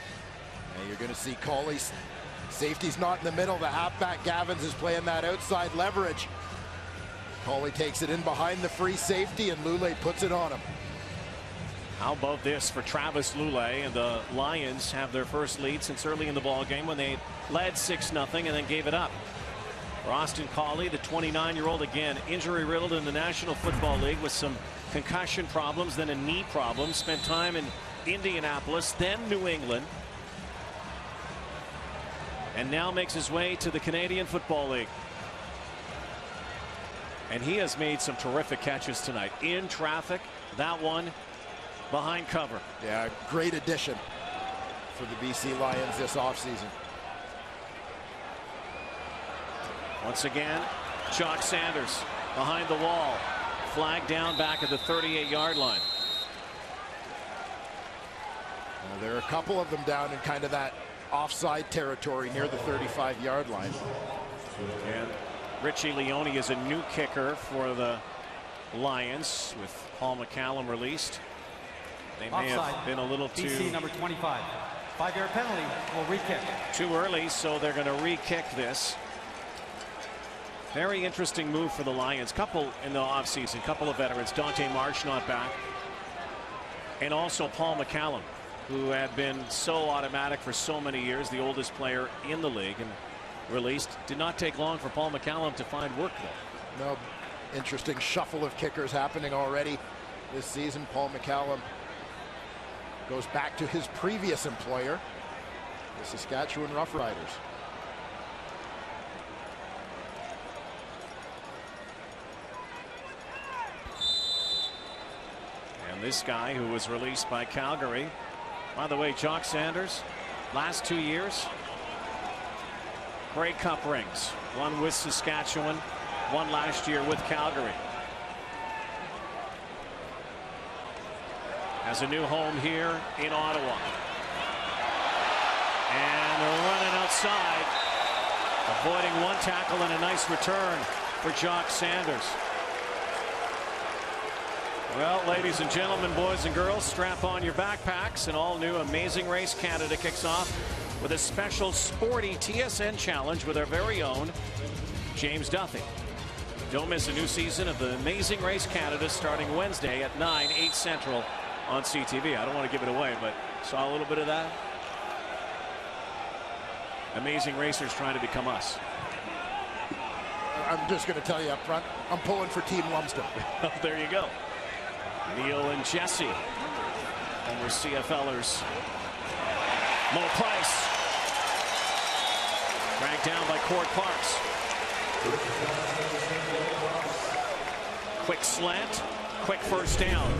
And you're going to see Colley's safety's not in the middle. The halfback Gavins is playing that outside leverage. Collie takes it in behind the free safety, and Lulay puts it on him. How about this for Travis Lulay? And the Lions have their first lead since early in the ball game when they led 6-0 and then gave it up. For Austin Collie, the 29-year-old, again injury-riddled in the National Football League with some concussion problems, then a knee problem. Spent time in Indianapolis, then New England, and now makes his way to the Canadian Football League. And he has made some terrific catches tonight. In traffic, that one behind cover. Yeah, great addition for the BC Lions this offseason. Once again, Chalk Sanders behind the wall. Flag down back at the 38-yard line. Well, there are a couple of them down in kind of that offside territory near the 35-yard line. And Richie Leone is a new kicker for the Lions with Paul McCallum released. They may have been a little too BC number 25. 5-yard penalty will re-kick. Too early, so they're going to re-kick this. Very interesting move for the Lions. Couple in the offseason, couple of veterans. Dante Marsh not back. And also Paul McCallum, who had been so automatic for so many years, the oldest player in the league, and released. Did not take long for Paul McCallum to find work, though. No, interesting shuffle of kickers happening already this season. Paul McCallum goes back to his previous employer, the Saskatchewan Roughriders. And this guy who was released by Calgary, by the way, Jock Sanders, last 2 years, Grey Cup rings. One with Saskatchewan, one last year with Calgary. Has a new home here in Ottawa. And running outside, avoiding one tackle and a nice return for Jock Sanders. Well, ladies and gentlemen, boys and girls, strap on your backpacks. An all-new Amazing Race Canada kicks off with a special sporty TSN challenge with our very own James Duthie. Don't miss a new season of the Amazing Race Canada starting Wednesday at 9, 8 Central on CTV. I don't want to give it away, but saw a little bit of that. Amazing Racers trying to become us. I'm just going to tell you up front, I'm pulling for Team Lumsden. There you go. Neil and Jesse, and we're CFLers. Mo Price, dragged down by Court Parks. Quick slant, quick first down.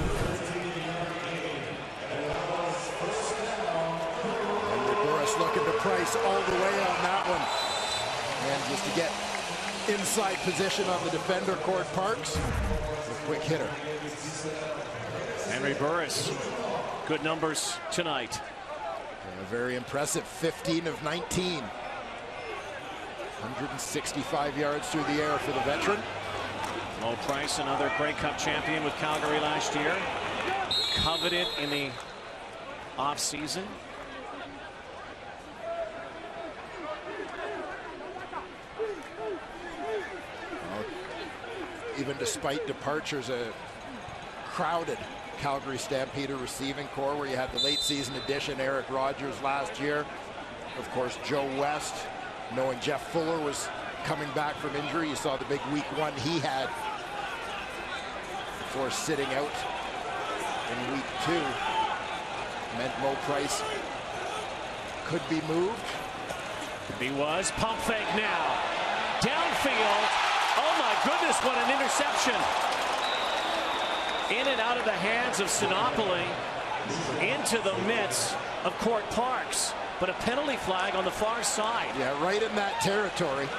And Burris looking to Price all the way on that one. And just to get inside position on the defender, Court Parks, a quick hitter. Henry Burris, good numbers tonight. Yeah, very impressive, 15 of 19. 165 yards through the air for the veteran. Mo Price, another Grey Cup champion with Calgary last year. Coveted in the offseason. Even despite departures, a crowded Calgary Stampeder receiving core, where you had the late season addition Eric Rogers last year. Of course, Joe West, knowing Jeff Fuller was coming back from injury. You saw the big week one he had before sitting out in week 2. Meant Mo Price could be moved. He was. Pump fake now. Downfield. Oh my goodness, what an interception. In and out of the hands of Sinopoli, into the midst of Court Parks, but a penalty flag on the far side. Yeah, right in that territory.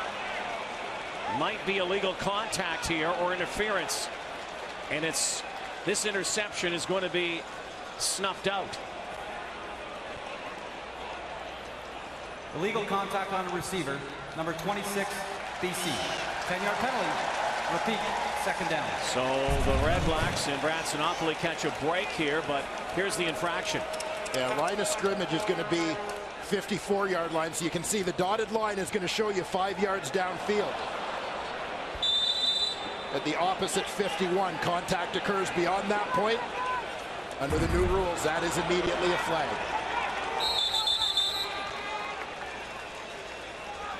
Might be illegal contact here or interference, and this interception is going to be snuffed out. Illegal contact on the receiver, number 26, BC. 10-yard penalty. Repeat, second down. So the REDBLACKS and Brad Sinopoli catch a break here, but here's the infraction. Yeah, line of scrimmage is going to be 54-yard line, so you can see the dotted line is going to show you 5 yards downfield. At the opposite 51, contact occurs beyond that point. Under the new rules, that is immediately a flag.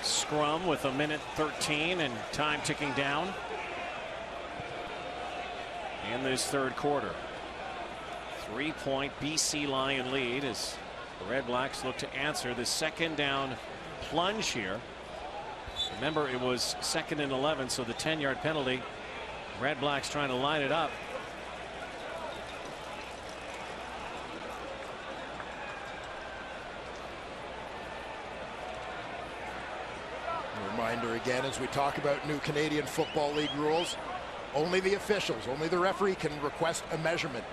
Scrum with 1:13 and time ticking down in this third quarter. 3-point BC Lion lead as the REDBLACKS look to answer the second down plunge here. Remember, it was 2nd and 11, so the 10-yard penalty. REDBLACKS trying to line it up. Reminder again, as we talk about new Canadian Football League rules, only the officials, only the referee can request a measurement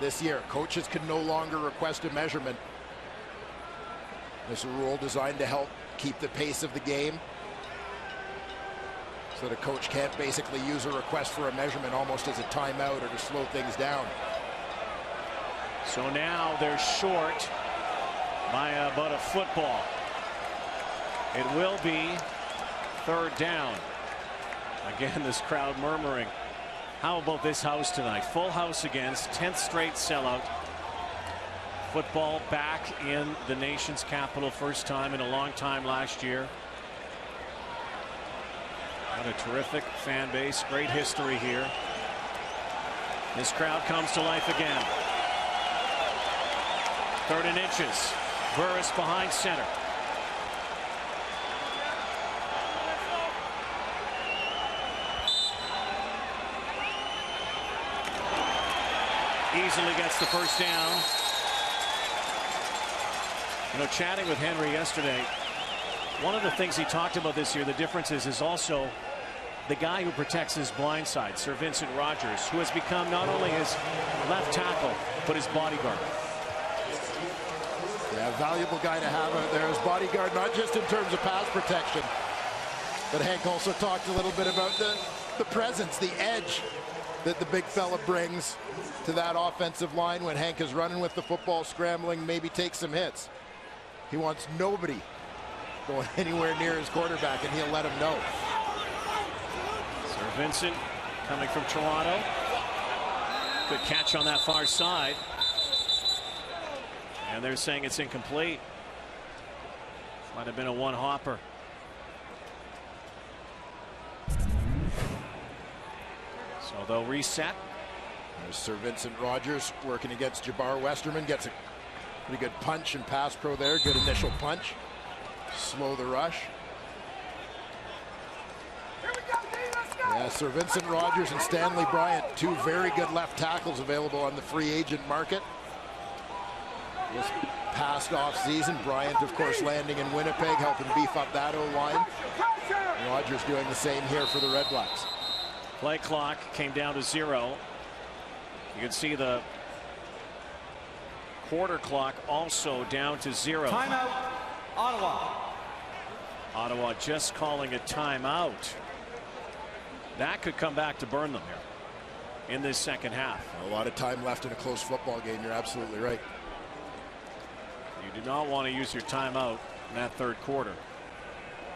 this year. Coaches can no longer request a measurement. This is a rule designed to help keep the pace of the game, so that a coach can't basically use a request for a measurement almost as a timeout or to slow things down. So now they're short by about a football. It will be third down. Again, this crowd murmuring. How about this house tonight? Full house again, 10th straight sellout. Football back in the nation's capital, first time in a long time last year. What a terrific fan base, great history here. This crowd comes to life again. 3rd and inches. Burris behind center. Easily gets the first down. You know, chatting with Henry yesterday, one of the things he talked about this year, the difference is also the guy who protects his blind side, Sir Vincent Rogers, who has become not only his left tackle, but his bodyguard. Yeah, valuable guy to have out there as bodyguard, not just in terms of pass protection, but Hank also talked a little bit about the presence, the edge that the big fella brings to that offensive line when Hank is running with the football, scrambling, maybe take some hits. He wants nobody going anywhere near his quarterback, and he'll let him know. Sir Vincent coming from Toronto. Good catch on that far side. And they're saying it's incomplete. Might have been a one-hopper. So they'll reset. There's Sir Vincent Rogers working against Jabbar Westerman. Gets a pretty good punch and pass pro there. Good initial punch. Slow the rush. Yeah, Sir Vincent Rogers and Stanley Bryant, 2 very good left tackles available on the free agent market. This past off season, Bryant, of course, landing in Winnipeg, helping beef up that O-line. Rogers doing the same here for the Red Blacks. Play clock came down to 0. You can see the quarter clock also down to 0. Timeout, Ottawa. Ottawa just calling a timeout. That could come back to burn them here in this second half. A lot of time left in a close football game. You're absolutely right. You do not want to use your timeout in that 3rd quarter.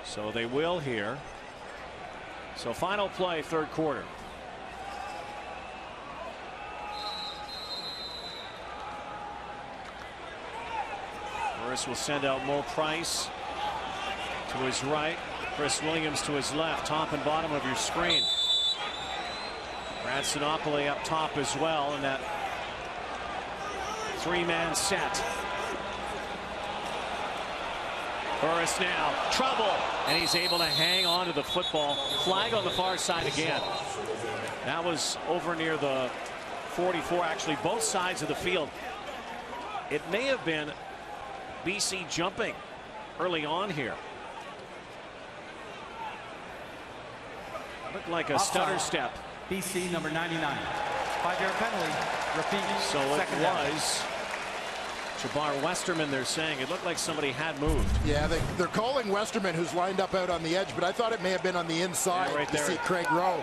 So they will here. So final play, 3rd quarter. Burris will send out Mo Price to his right. Chris Williams to his left. Top and bottom of your screen. Brad Sinopoli up top as well in that 3-man set. Burris now, trouble, and he's able to hang on to the football. Flag on the far side again. That was over near the 44, actually both sides of the field. It may have been BC jumping early on here. Looked like a stutter step. BC number 99. 5-yard penalty. Repeat. So it was Jabbar Westerman, they're saying. It looked like somebody had moved. Yeah, they're calling Westerman, who's lined up out on the edge, but I thought it may have been on the inside. Yeah, right there. You see Craig Rowe.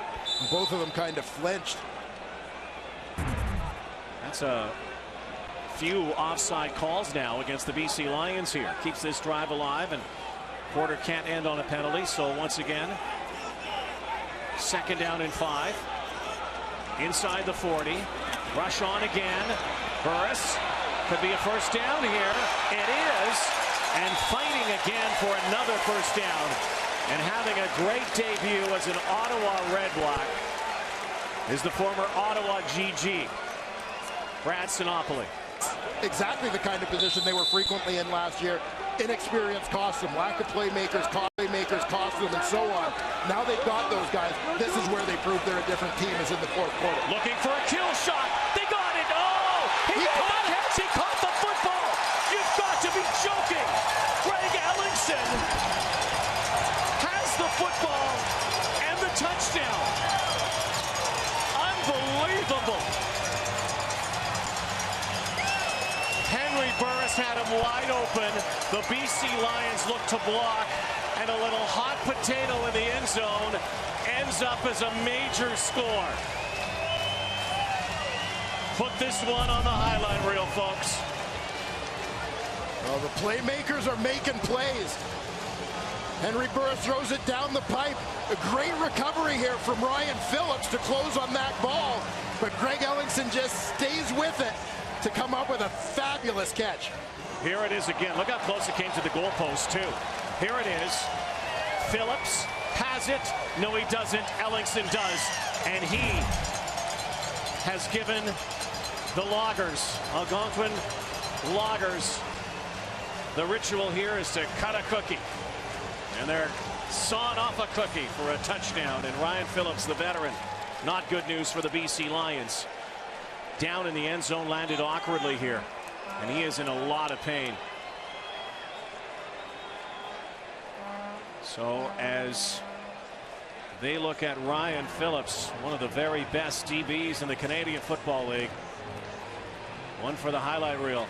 Both of them kind of flinched. That's a few offside calls now against the BC Lions here. Keeps this drive alive, and Porter can't end on a penalty. So once again, 2nd down and 5. Inside the 40. Rush on again. Burris. Could be a first down here. It is. And fighting again for another first down. And having a great debut as an Ottawa Red Black is the former Ottawa GG, Brad Sinopoli. Exactly the kind of position they were frequently in last year. Inexperience cost them. Lack of playmakers cost them, and so on. Now they've got those guys. This is where they prove they're a different team, is in the 4th quarter. Looking for a kill shot. They got it. Oh! He caught the football. You've got to be joking. Greg Ellingson has the football and the touchdown. Unbelievable. Henry Burris had him wide open. The BC Lions look to block, and a little hot potato in the end zone ends up as a major score. Put this one on the highlight reel, folks. Well, the playmakers are making plays. Henry Burris throws it down the pipe. A great recovery here from Ryan Phillips to close on that ball. But Greg Ellingson just stays with it to come up with a fabulous catch. Here it is again. Look how close it came to the goalpost, too. Here it is. Phillips has it. No, he doesn't. Ellingson does. And he has given the Loggers, Algonquin Loggers, the ritual here is to cut a cookie. And they're sawing off a cookie for a touchdown. And Ryan Phillips, the veteran, not good news for the BC Lions. Down in the end zone, landed awkwardly here. And he is in a lot of pain. So as they look at Ryan Phillips, one of the very best DBs in the Canadian Football League. One for the highlight reel.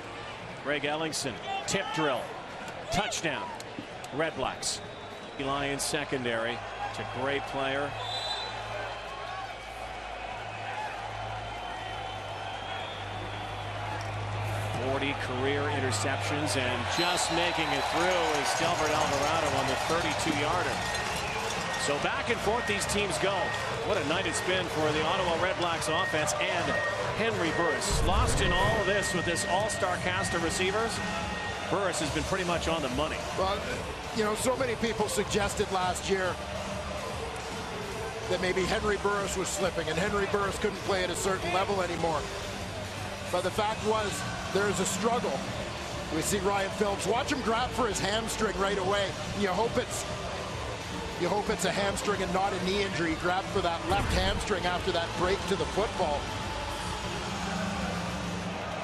Greg Ellingson, tip drill, touchdown, Red Blacks. Lions secondary. It's a great player. Career interceptions, and just making it through is Delbert Alvarado on the 32-yarder. So back and forth these teams go. What a night it's been for the Ottawa Red Blacks offense, and Henry Burris. Lost in all of this with this all-star cast of receivers. Burris has been pretty much on the money. Well, you know, so many people suggested last year that maybe Henry Burris was slipping and Henry Burris couldn't play at a certain level anymore. But the fact was, there's a struggle. We see Ryan Phillips. Watch him grab for his hamstring right away. You hope it's a hamstring and not a knee injury. He grabbed for that left hamstring after that break to the football.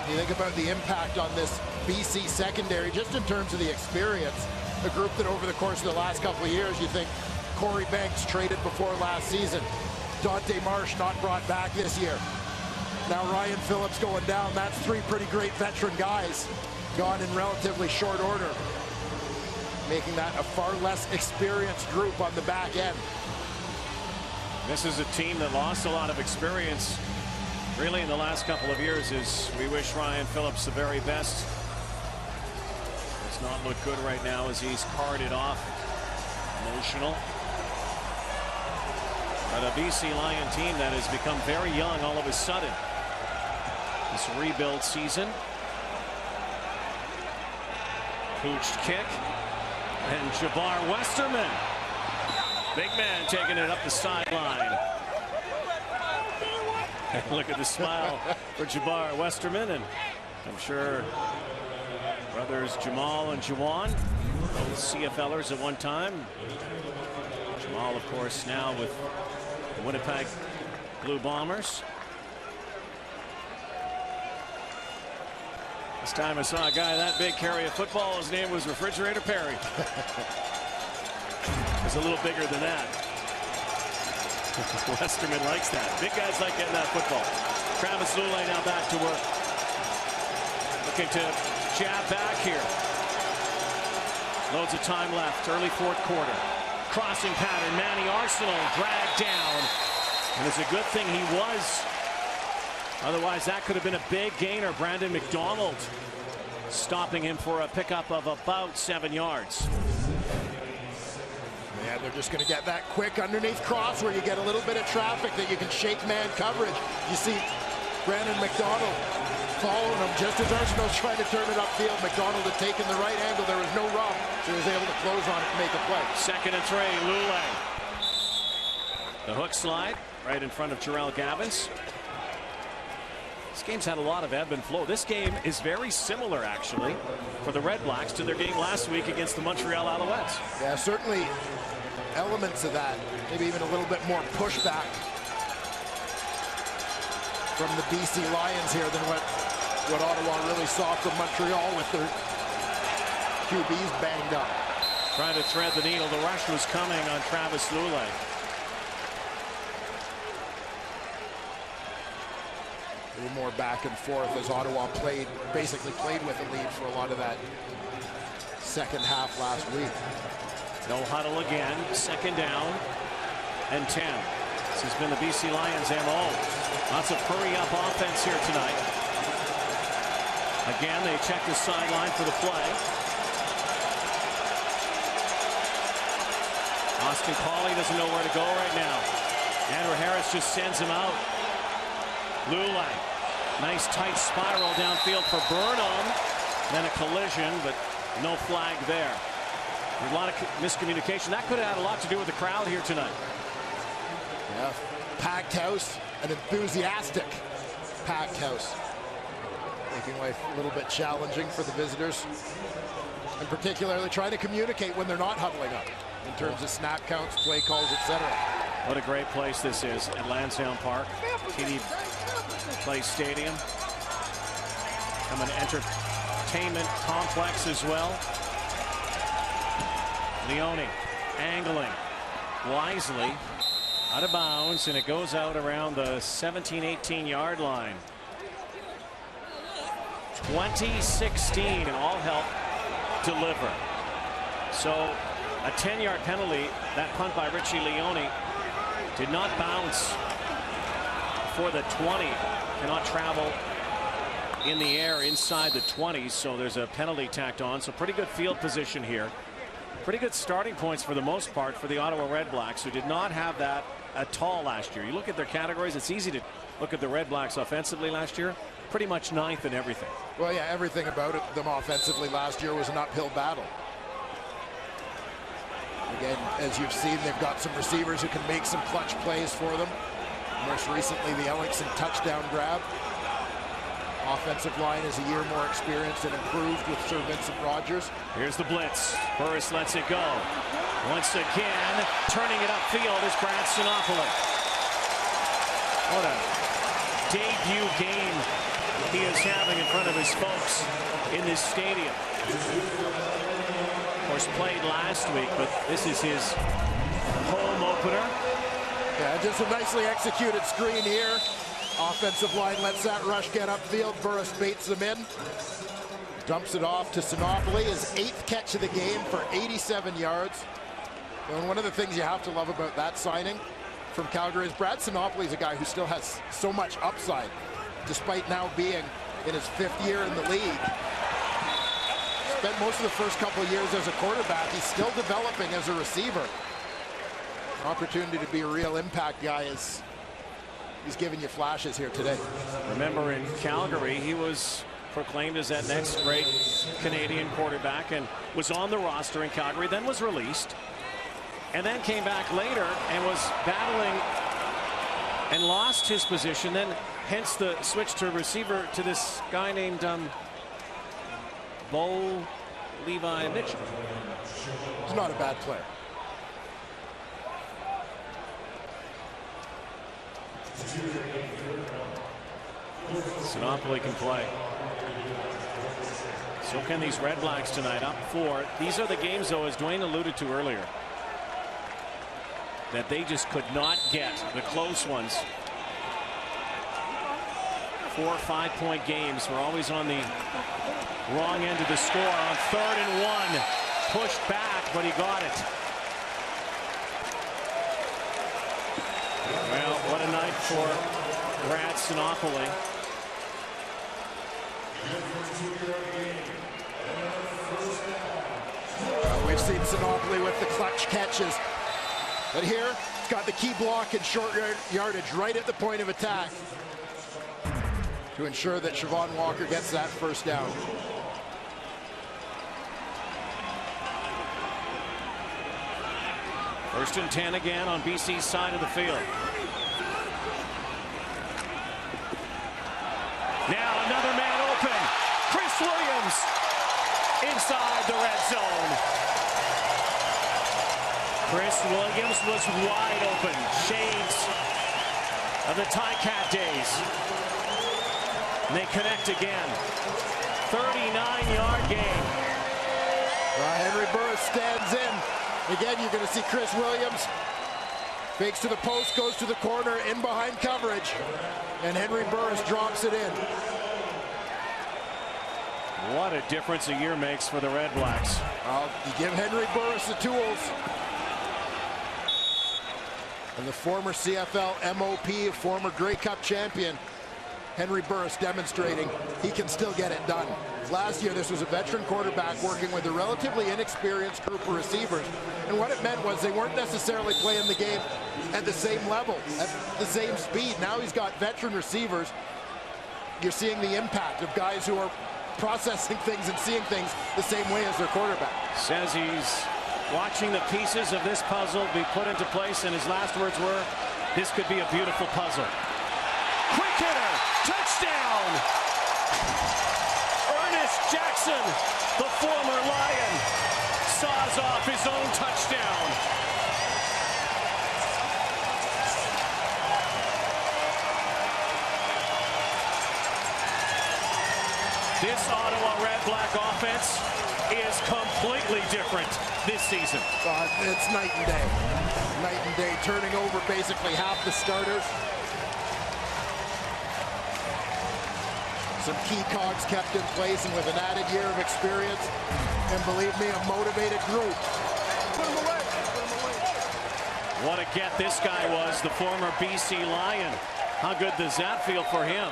You think about the impact on this BC secondary, just in terms of the experience. A group that over the course of the last couple of years, you think Corey Banks traded before last season. Dante Marsh not brought back this year. Now Ryan Phillips going down. That's three pretty great veteran guys gone in relatively short order, making that a far less experienced group on the back end. This is a team that lost a lot of experience really in the last couple of years. As we wish Ryan Phillips the very best. Does not look good right now as he's carted off. Emotional. But a BC Lion team that has become very young all of a sudden. This rebuild season. Pooched kick. And Jabbar Westerman. Big man taking it up the sideline. Look at the smile for Jabbar Westerman. And I'm sure brothers Jamal and Juwan, both CFLers at one time. Jamal, of course, now with the Winnipeg Blue Bombers. This time I saw a guy that big carry a football. His name was Refrigerator Perry. It's a little bigger than that. Westerman likes that. Big guys like getting that football. Travis Lulay now back to work. Looking to jab back here. Loads of time left. Early fourth quarter. Crossing pattern. Manny Arsenal dragged down. And it's a good thing he was. Otherwise, that could have been a big gainer. Brandon McDonald stopping him for a pickup of about 7 yards. Yeah, they're just going to get that quick underneath cross where you get a little bit of traffic that you can shake man coverage. You see Brandon McDonald following him just as Arsenal's trying to turn it upfield. McDonald had taken the right angle. There was no run, so he was able to close on it and make a play. 2nd and 3, Lulay. The hook slide right in front of Jarrell Gavins. This game's had a lot of ebb and flow. This game is very similar, actually, for the Red Blacks to their game last week against the Montreal Alouettes. Yeah, certainly elements of that. Maybe even a little bit more pushback from the BC Lions here than what Ottawa really saw from Montreal with their QBs banged up. Trying to thread the needle. The rush was coming on Travis Lulay. A little more back and forth as Ottawa basically played with a lead for a lot of that second half last week. No huddle again. 2nd down and 10. This has been the BC Lions MO. Lots of hurry up offense here tonight. Again, they check the sideline for the play. Austin Cauley doesn't know where to go right now. Andrew Harris just sends him out. Lulay, nice tight spiral downfield for Burnham. Then a collision, but no flag there. A lot of miscommunication. That could have had a lot to do with the crowd here tonight. Yeah, packed house, an enthusiastic packed house, making life a little bit challenging for the visitors, and particularly trying to communicate when they're not huddling up in terms of snap counts, play calls, etc. What a great place this is at Lansdowne Park, TD Place Stadium. Become an entertainment complex as well. Leone angling wisely out of bounds, and it goes out around the 17-18 yard line. 2016, and all help deliver. So a 10-yard penalty. That punt by Richie Leone did not bounce for the 20. Cannot travel in the air inside the 20s, so there's a penalty tacked on. So pretty good field position here. Pretty good starting points for the most part for the Ottawa Redblacks, who did not have that at all last year. You look at their categories, it's easy to look at the Redblacks offensively last year. Pretty much ninth in everything. Well, yeah, everything about them offensively last year was an uphill battle. Again, as you've seen, they've got some receivers who can make some clutch plays for them. Most recently, the Ellingson touchdown grab. Offensive line is a year more experienced and improved with Sir Vincent Rogers. Here's the blitz. Burris lets it go. Once again, turning it upfield is Brad Sinopoli. What a debut game he is having in front of his folks in this stadium. Of course, played last week, but this is his home opener. Yeah, just a nicely executed screen here. Offensive line lets that rush get upfield. Burris baits them in. Dumps it off to Sinopoli. His 8th catch of the game for 87 yards. And one of the things you have to love about that signing from Calgary is Brad Sinopoli is a guy who still has so much upside, despite now being in his 5th year in the league. Spent most of the first couple of years as a quarterback. He's still developing as a receiver. Opportunity to be a real impact guy is he's giving you flashes here today. Remember, in Calgary, he was proclaimed as that next great Canadian quarterback and was on the roster in Calgary, then was released, and then came back later and was battling and lost his position, then hence the switch to receiver to this guy named Bo Levi Mitchell. He's not a bad player. Sinopoli can play. So can these Redblacks tonight, up 4. These are the games, though, as Dwayne alluded to earlier, that they just could not get the close ones. 4 or 5 point games. We're always on the wrong end of the score. On 3rd and 1, pushed back, but he got it. Well, what a night for Brad Sinopoli. We've seen Sinopoli with the clutch catches, but here he's got the key block and short yardage right at the point of attack to ensure that Siobhan Walker gets that first down. First and 10 again on BC's side of the field. Now another man open. Chris Williams inside the red zone. Chris Williams was wide open. Shades of the Ticat days. And they connect again. 39-yard gain. Henry Burris stands in. Again, you're going to see Chris Williams fakes to the post, goes to the corner, in behind coverage, and Henry Burris drops it in. What a difference a year makes for the Redblacks. You give Henry Burris the tools. And the former CFL MOP, former Grey Cup champion, Henry Burris demonstrating he can still get it done. Last year, this was a veteran quarterback working with a relatively inexperienced group of receivers. And what it meant was they weren't necessarily playing the game at the same level, at the same speed. Now he's got veteran receivers. You're seeing the impact of guys who are processing things and seeing things the same way as their quarterback. Says he's watching the pieces of this puzzle be put into place, and his last words were, this could be a beautiful puzzle. Quick hitter, touchdown! Ernest Jackson, the former Lion, saws off his own touchdown. This Ottawa Red-Black offense is completely different this season. It's night and day. Night and day, turning over basically half the starters. Some key cogs kept in place, and with an added year of experience, and believe me, a motivated group. Put him away. Put him away. What a get this guy was, the former BC Lion. How good does that feel for him?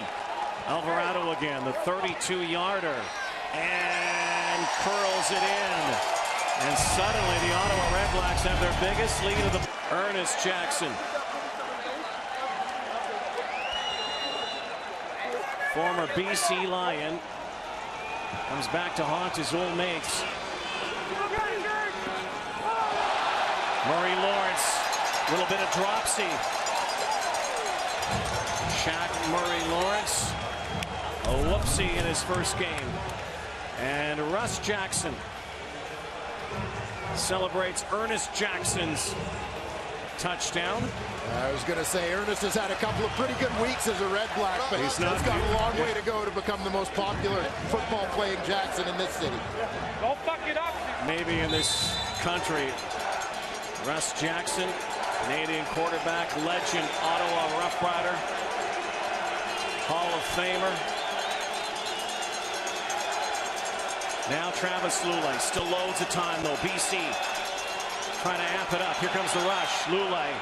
Alvarado again, the 32-yarder, and curls it in. And suddenly the Ottawa Redblacks have their biggest lead of the... Ernest Jackson. Former BC Lion comes back to haunt his old mates. Murray Lawrence, a little bit of dropsy. Shaq Murray Lawrence, a whoopsie in his first game. And Russ Jackson celebrates Ernest Jackson's touchdown. I was going to say, Ernest has had a couple of pretty good weeks as a Red Black, but he's got a long way to go to become the most popular football-playing Jackson in this city. Don't fuck it up. Maybe in this country. Russ Jackson, Canadian quarterback, legend, Ottawa Rough Rider, Hall of Famer. Now Travis Lulay, still loads of time though. BC trying to amp it up. Here comes the rush. Lulay,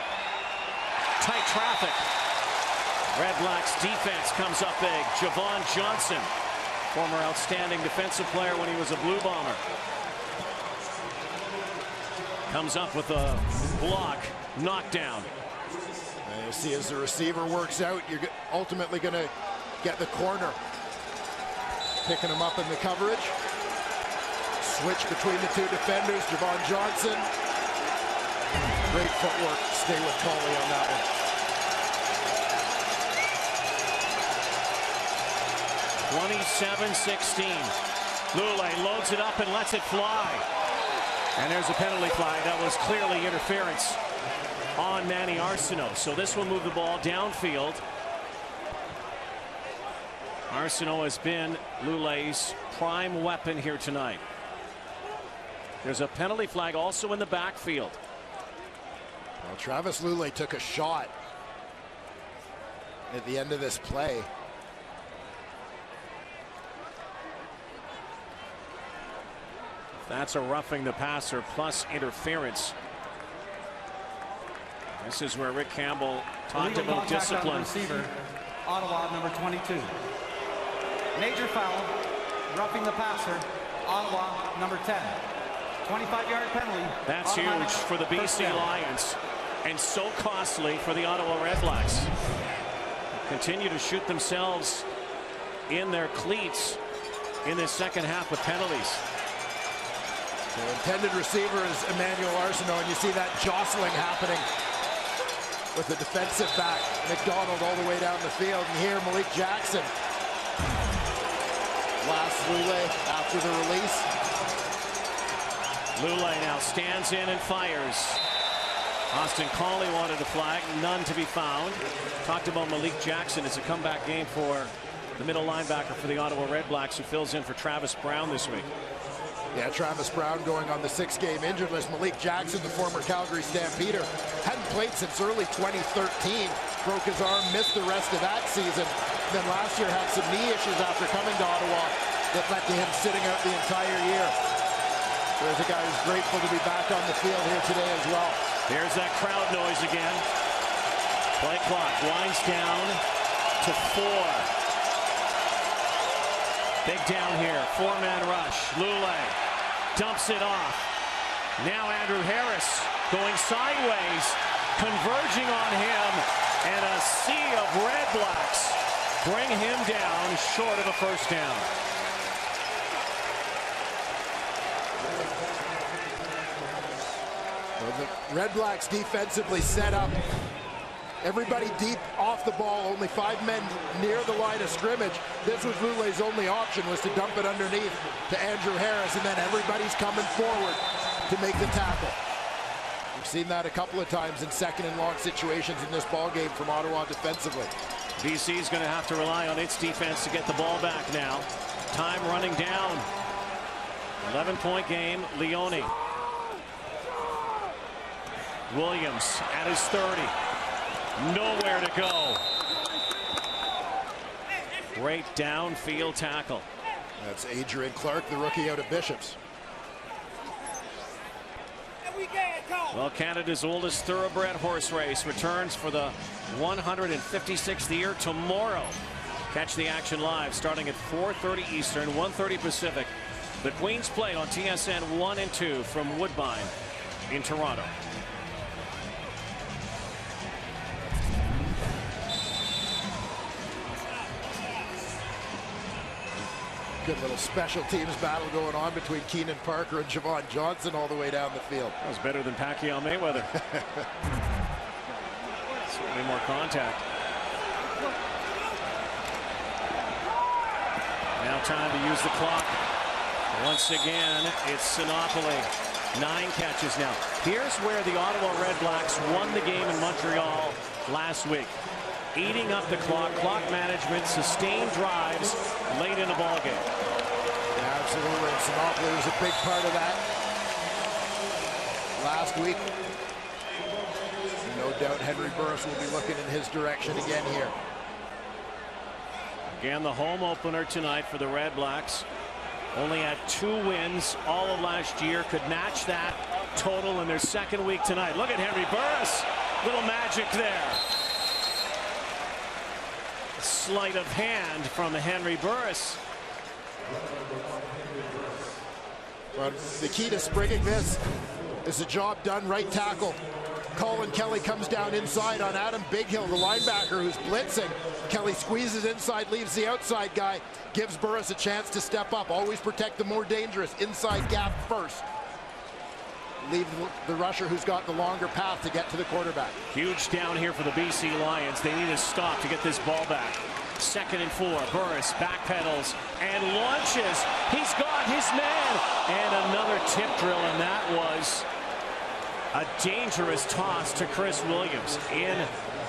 tight traffic. Red Blacks defense comes up big. Javon Johnson, former outstanding defensive player when he was a Blue Bomber, comes up with a block, knockdown. And you see as the receiver works out, you're ultimately going to get the corner picking him up in the coverage. Switch between the two defenders. Javon Johnson. Great footwork. Stay with Coley on that one. 27-16. Lulay loads it up and lets it fly. And there's a penalty flag. That was clearly interference on Manny Arsenault. So this will move the ball downfield. Arsenault has been Lulay's prime weapon here tonight. There's a penalty flag also in the backfield. Well, Travis Lulay took a shot at the end of this play. That's a roughing the passer plus interference. This is where Rick Campbell talked about discipline. Receiver, Ottawa number 22. Major foul, roughing the passer, Ottawa number 10. 25-yard penalty. That's huge for the BC Lions and so costly for the Ottawa Redblacks. Continue to shoot themselves in their cleats in this second half with penalties. The intended receiver is Emmanuel Arsenault, and you see that jostling happening with the defensive back, McDonald, all the way down the field. And here, Malik Jackson. Last Lulay after the release. Lulay now stands in and fires. Austin Coley wanted a flag, none to be found. Talked about Malik Jackson. It's a comeback game for the middle linebacker for the Ottawa Redblacks, who fills in for Travis Brown this week. Yeah, Travis Brown going on the 6-game injured list. Malik Jackson, the former Calgary Stampeder, hadn't played since early 2013. Broke his arm, missed the rest of that season. Then last year had some knee issues after coming to Ottawa that led to him sitting out the entire year. There's a guy who's grateful to be back on the field here today as well. There's that crowd noise again. Play clock winds down to 4. Big down here, four-man rush. Lule dumps it off. Now Andrew Harris going sideways, converging on him, and a sea of Red Blacks bring him down short of a first down. Well, the Red Blacks defensively set up. Everybody deep off the ball, only 5 men near the line of scrimmage. This was Lule's only option, was to dump it underneath to Andrew Harris, and then everybody's coming forward to make the tackle. We've seen that a couple of times in second and long situations in this ball game from Ottawa defensively. BC is going to have to rely on its defense to get the ball back now. Time running down. 11-point game, Leone. Williams at his 30. Nowhere to go. Great downfield tackle. That's Adrian Clark, the rookie out of Bishops. Well, Canada's oldest thoroughbred horse race returns for the 156th year tomorrow. Catch the action live starting at 4:30 Eastern, 1:30 Pacific. The Queen's Plate on TSN 1 and 2 from Woodbine in Toronto. Good little special teams battle going on between Keenan Parker and Javon Johnson all the way down the field. That was better than Pacquiao Mayweather. Certainly more contact. Now time to use the clock. Once again, it's Sinopoli. 9 catches now. Here's where the Ottawa Red Blacks won the game in Montreal last week. Eating up the clock, clock management, sustained drives late in the ball game. Yeah, absolutely. And Sinopoli was a big part of that last week. No doubt Henry Burris will be looking in his direction again here. Again, the home opener tonight for the Red Blacks. Only had 2 wins all of last year. Could match that total in their second week tonight. Look at Henry Burris. Little magic there. Sleight of hand from Henry Burris. But the key to springing this is the job done right tackle. Colin Kelly comes down inside on Adam Bighill, the linebacker who's blitzing. Kelly squeezes inside, leaves the outside guy, gives Burris a chance to step up. Always protect the more dangerous inside gap first. Leave the rusher who's got the longer path to get to the quarterback. Huge down here for the BC Lions. They need a stop to get this ball back. 2nd and 4. Burris backpedals and launches. He's got his man. And another tip drill, and that was a dangerous toss to Chris Williams. In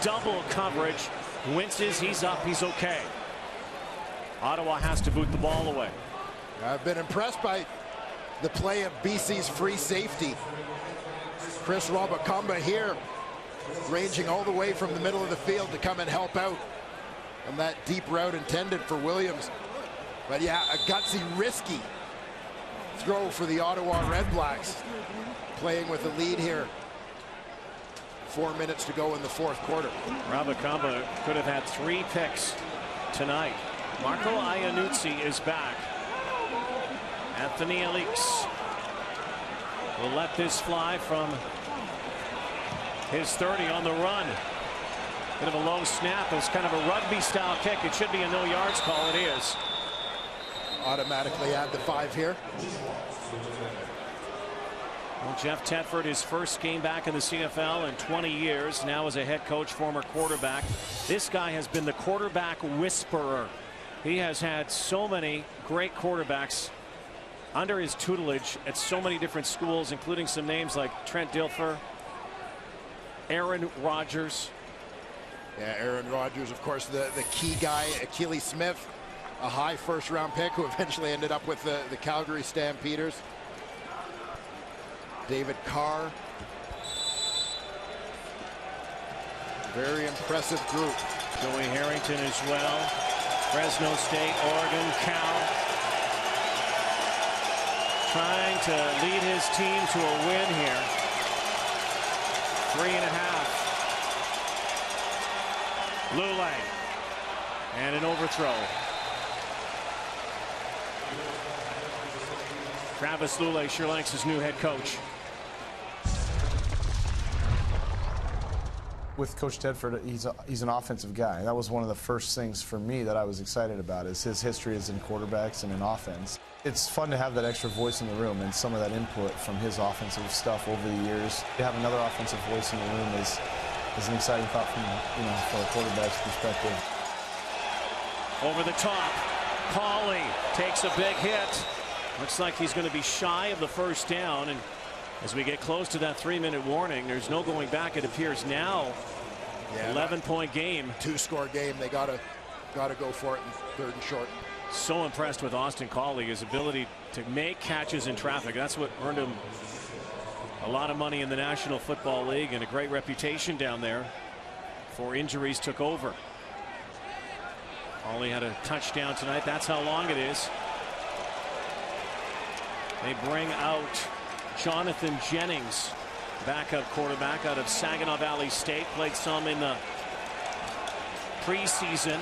double coverage. Winces, he's up, he's okay. Ottawa has to boot the ball away. I've been impressed by the play of BC's free safety. Chris Robacumba here, ranging all the way from the middle of the field to come and help out on that deep route intended for Williams. But yeah, a gutsy, risky throw for the Ottawa Red Blacks, playing with a lead here. 4 minutes to go in the 4th quarter. Robacumba could have had 3 picks tonight. Marco Iannuzzi is back. Anthony Alix will let this fly from his 30 on the run. Bit of a low snap. It's kind of a rugby style kick. It should be a no yards call. It is. Automatically add the 5 here. Well, Jeff Tedford, his first game back in the CFL in 20 years, now as a head coach, former quarterback. This guy has been the quarterback whisperer. He has had so many great quarterbacks under his tutelage at so many different schools, including some names like Trent Dilfer, Aaron Rodgers. Yeah, Aaron Rodgers, of course, the key guy. Akili Smith, a high 1st-round pick who eventually ended up with the Calgary Stampeders. David Carr. Very impressive group. Joey Harrington as well. Fresno State, Oregon, Cal. Trying to lead his team to a win here. 3.5. Lule. And an overthrow. Travis Lulay sure likes his new head coach. With Coach Tedford, he's an offensive guy. That was one of the first things for me that I was excited about, is his history is in quarterbacks and in offense. It's fun to have that extra voice in the room and some of that input from his offensive stuff over the years. To have another offensive voice in the room is an exciting thought from, for a quarterback's perspective. Over the top, Pauly takes a big hit. Looks like he's going to be shy of the first down, and as we get close to that 3-minute warning, there's no going back, it appears now. Yeah, 11-point game. 2-score game. They gotta go for it in 3rd and short. So impressed with Austin Collie, his ability to make catches in traffic. That's what earned him a lot of money in the National Football League and a great reputation down there before injuries took over. Collie had a touchdown tonight. That's how long it is. They bring out Jonathan Jennings, backup quarterback out of Saginaw Valley State, played some in the preseason.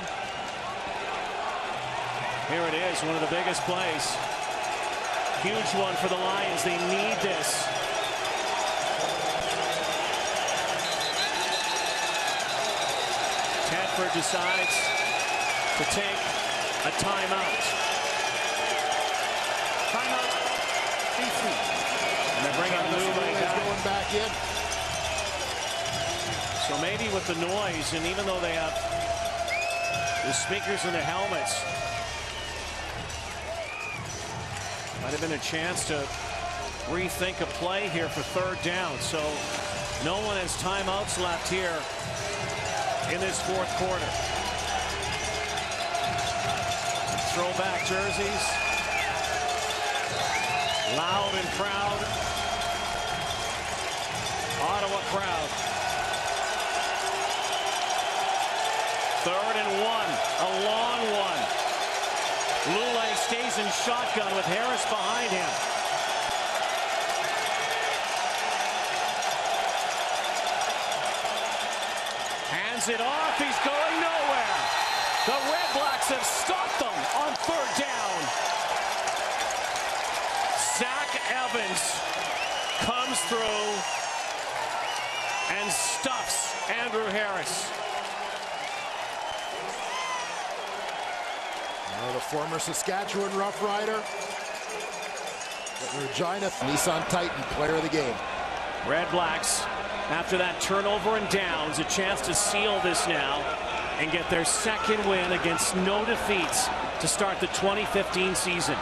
Here it is, one of the biggest plays. Huge one for the Lions. They need this. Tedford decides to take a timeout. Timeout, BC. And they're bringing Lulay going back in. So maybe with the noise, and even though they have the speakers in their helmets, might have been a chance to rethink a play here for 3rd down. So no one has timeouts left here in this 4th quarter. Throwback jerseys, loud and proud. Ottawa crowd. 3rd and 1, a long one. Lulay stays in shotgun with Harris behind him. Hands it off, he's going nowhere. The REDBLACKS have stopped them on 3rd down. Zach Evans comes through and stuffs Andrew Harris. The former Saskatchewan Rough Rider, Regina Nissan Titan player of the game. REDBLACKS, after that turnover and downs, a chance to seal this now and get their 2nd win against no defeats to start the 2015 season.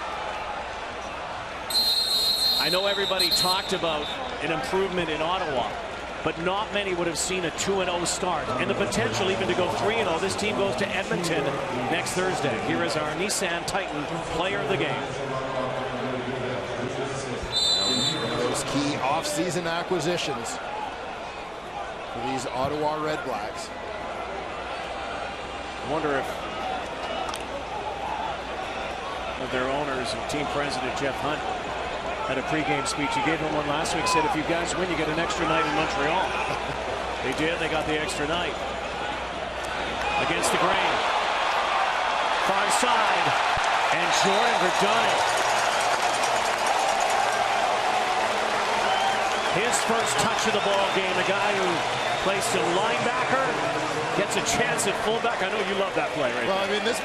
I know everybody talked about an improvement in Ottawa, but not many would have seen a 2-0 start and the potential even to go 3-0. This team goes to Edmonton next Thursday. Here is our Nissan Titan player of the game. Those key off-season acquisitions for these Ottawa REDBLACKS. I wonder if their owners and team president Jeff Hunt had a pregame speech. He gave him one last week, said if you guys win you get an extra night in Montreal. They did, they got the extra night. Against the grain. Far side, and Jordan Verdun. His first touch of the ball game, a guy who plays some linebacker, gets a chance at fullback. I know you love that play, right? Well, I mean, this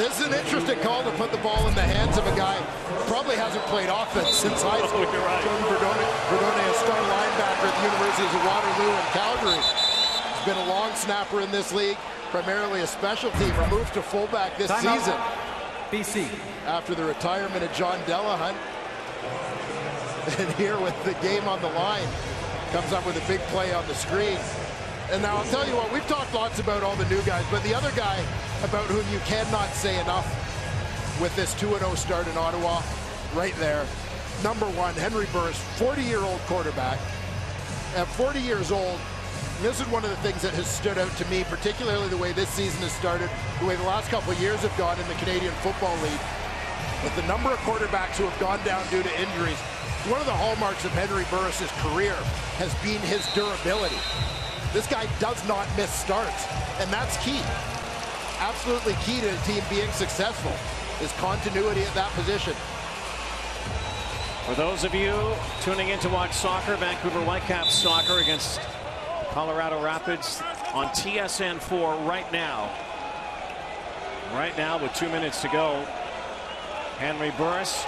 is an interesting call to put the ball in the hands of a guy who probably hasn't played offense since high school. You're right. Jordan Verdun, a star linebacker at the Universities of Waterloo and Calgary. He's been a long snapper in this league, primarily a special teamer, moved to fullback this season. BC. After the retirement of John Delahunt. And here with the game on the line, comes up with a big play on the screen. And now I'll tell you what, we've talked lots about all the new guys, but the other guy about whom you cannot say enough with this 2-0 start in Ottawa, right there, number 1, Henry Burris, 40-year-old quarterback. At 40 years old, this is one of the things that has stood out to me, particularly the way this season has started, the way the last couple of years have gone in the Canadian Football League. With the number of quarterbacks who have gone down due to injuries, one of the hallmarks of Henry Burris's career has been his durability. This guy does not miss starts, and that's key. Absolutely key to the team being successful is continuity at that position. For those of you tuning in to watch soccer, Vancouver Whitecaps soccer against Colorado Rapids on TSN 4 right now. Right now with 2 minutes to go. Henry Burris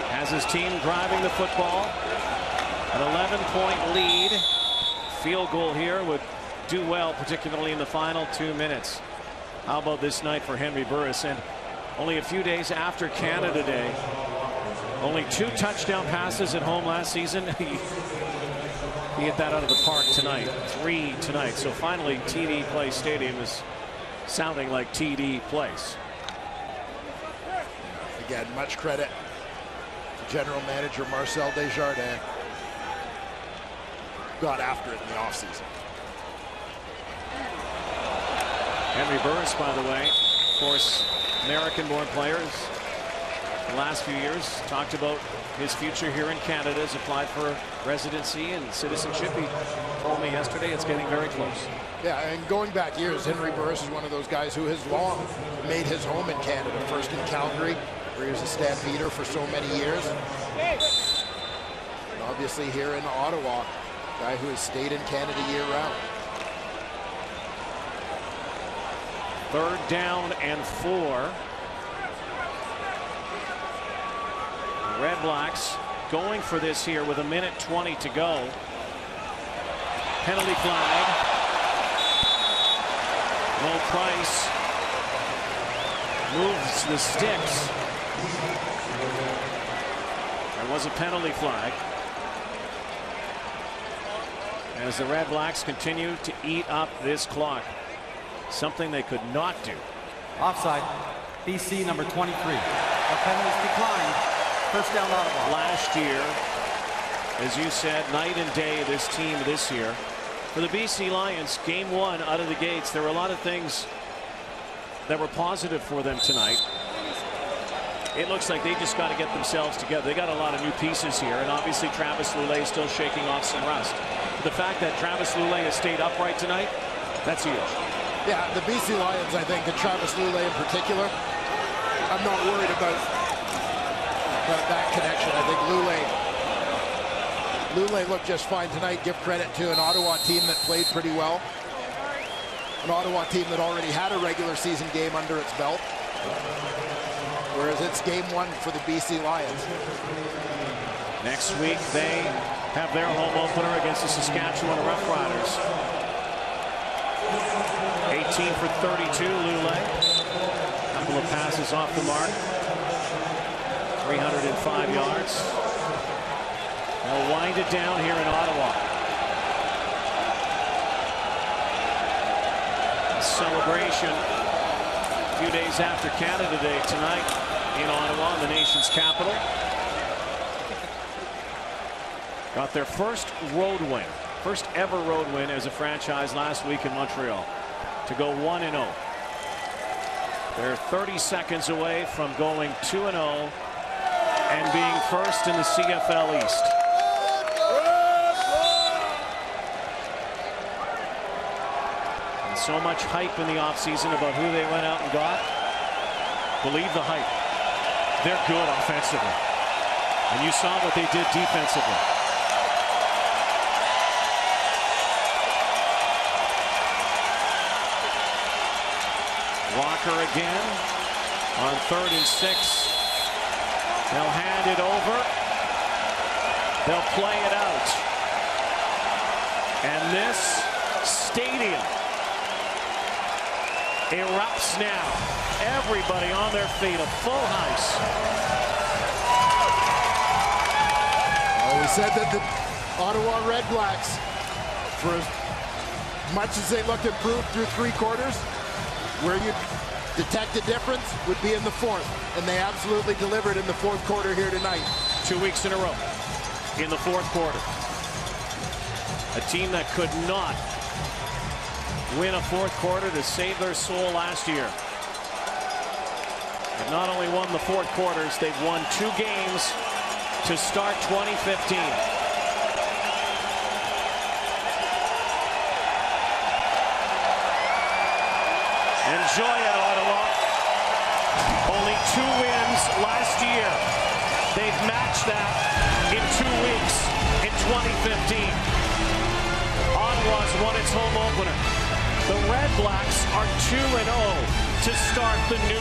has his team driving the football. An 11-point lead. Field goal here would do well, particularly in the final 2 minutes. How about this night for Henry Burris? And only a few days after Canada Day, only 2 touchdown passes at home last season. He hit that out of the park tonight. 3 tonight. So finally, TD Place Stadium is sounding like TD Place. Again, much credit to General Manager Marcel Desjardins. Got after it in the offseason. Henry Burris, by the way, of course, American-born players. The last few years talked about his future here in Canada, has applied for residency and citizenship. He told me yesterday it's getting very close. Yeah, and going back years, Henry Burris is one of those guys who has long made his home in Canada. First in Calgary, where he was a Stampeder for so many years. And obviously here in Ottawa, a guy who has stayed in Canada year-round. 3rd down and 4. Red Blacks going for this here with 1:20 to go. Penalty flag. Low Price moves the sticks. There was a penalty flag. As the Red Blacks continue to eat up this clock. Something they could not do. Offside. BC number 23. Our penalties declined. First down Ottawa. Last year, as you said, night and day, this team this year. For the BC Lions, game 1 out of the gates, there were a lot of things that were positive for them tonight. It looks like they just got to get themselves together. They got a lot of new pieces here, and obviously Travis Lulay is still shaking off some rust. But the fact that Travis Lulay has stayed upright tonight, that's huge. Yeah, the BC Lions, I think, and Travis Lulay in particular, I'm not worried about that connection. I think Lulay looked just fine tonight. Give credit to an Ottawa team that played pretty well. An Ottawa team that already had a regular season game under its belt. Whereas it's game 1 for the BC Lions. Next week, they have their home opener against the Saskatchewan Roughriders. 18 for 32, Lulay. Couple of passes off the mark. 305 yards. They'll wind it down here in Ottawa. A celebration a few days after Canada Day tonight in Ottawa, in the nation's capital. Got their first road win. First ever road win as a franchise last week in Montreal. To go 1-0. They're 30 seconds away from going 2-0 and being first in the CFL East. And so much hype in the offseason about who they went out and got. Believe the hype. They're good offensively. And you saw what they did defensively. Walker again on 3rd and 6. They'll hand it over. They'll play it out. And this stadium erupts now. Everybody on their feet, a full house. Well, we said that the Ottawa Red Blacks, for as much as they looked improved through 3 quarters, where you detect a difference would be in the 4th, and they absolutely delivered in the 4th quarter here tonight. 2 weeks in a row in the 4th quarter. A team that could not win a 4th quarter to save their soul last year. They've not only won the 4th quarters, they've won 2 games to start 2015. Enjoy it, Ottawa. Only 2 wins last year. They've that in 2 weeks in 2015. Ottawa's won its home opener. The Red Blacks are 2-0 to start the new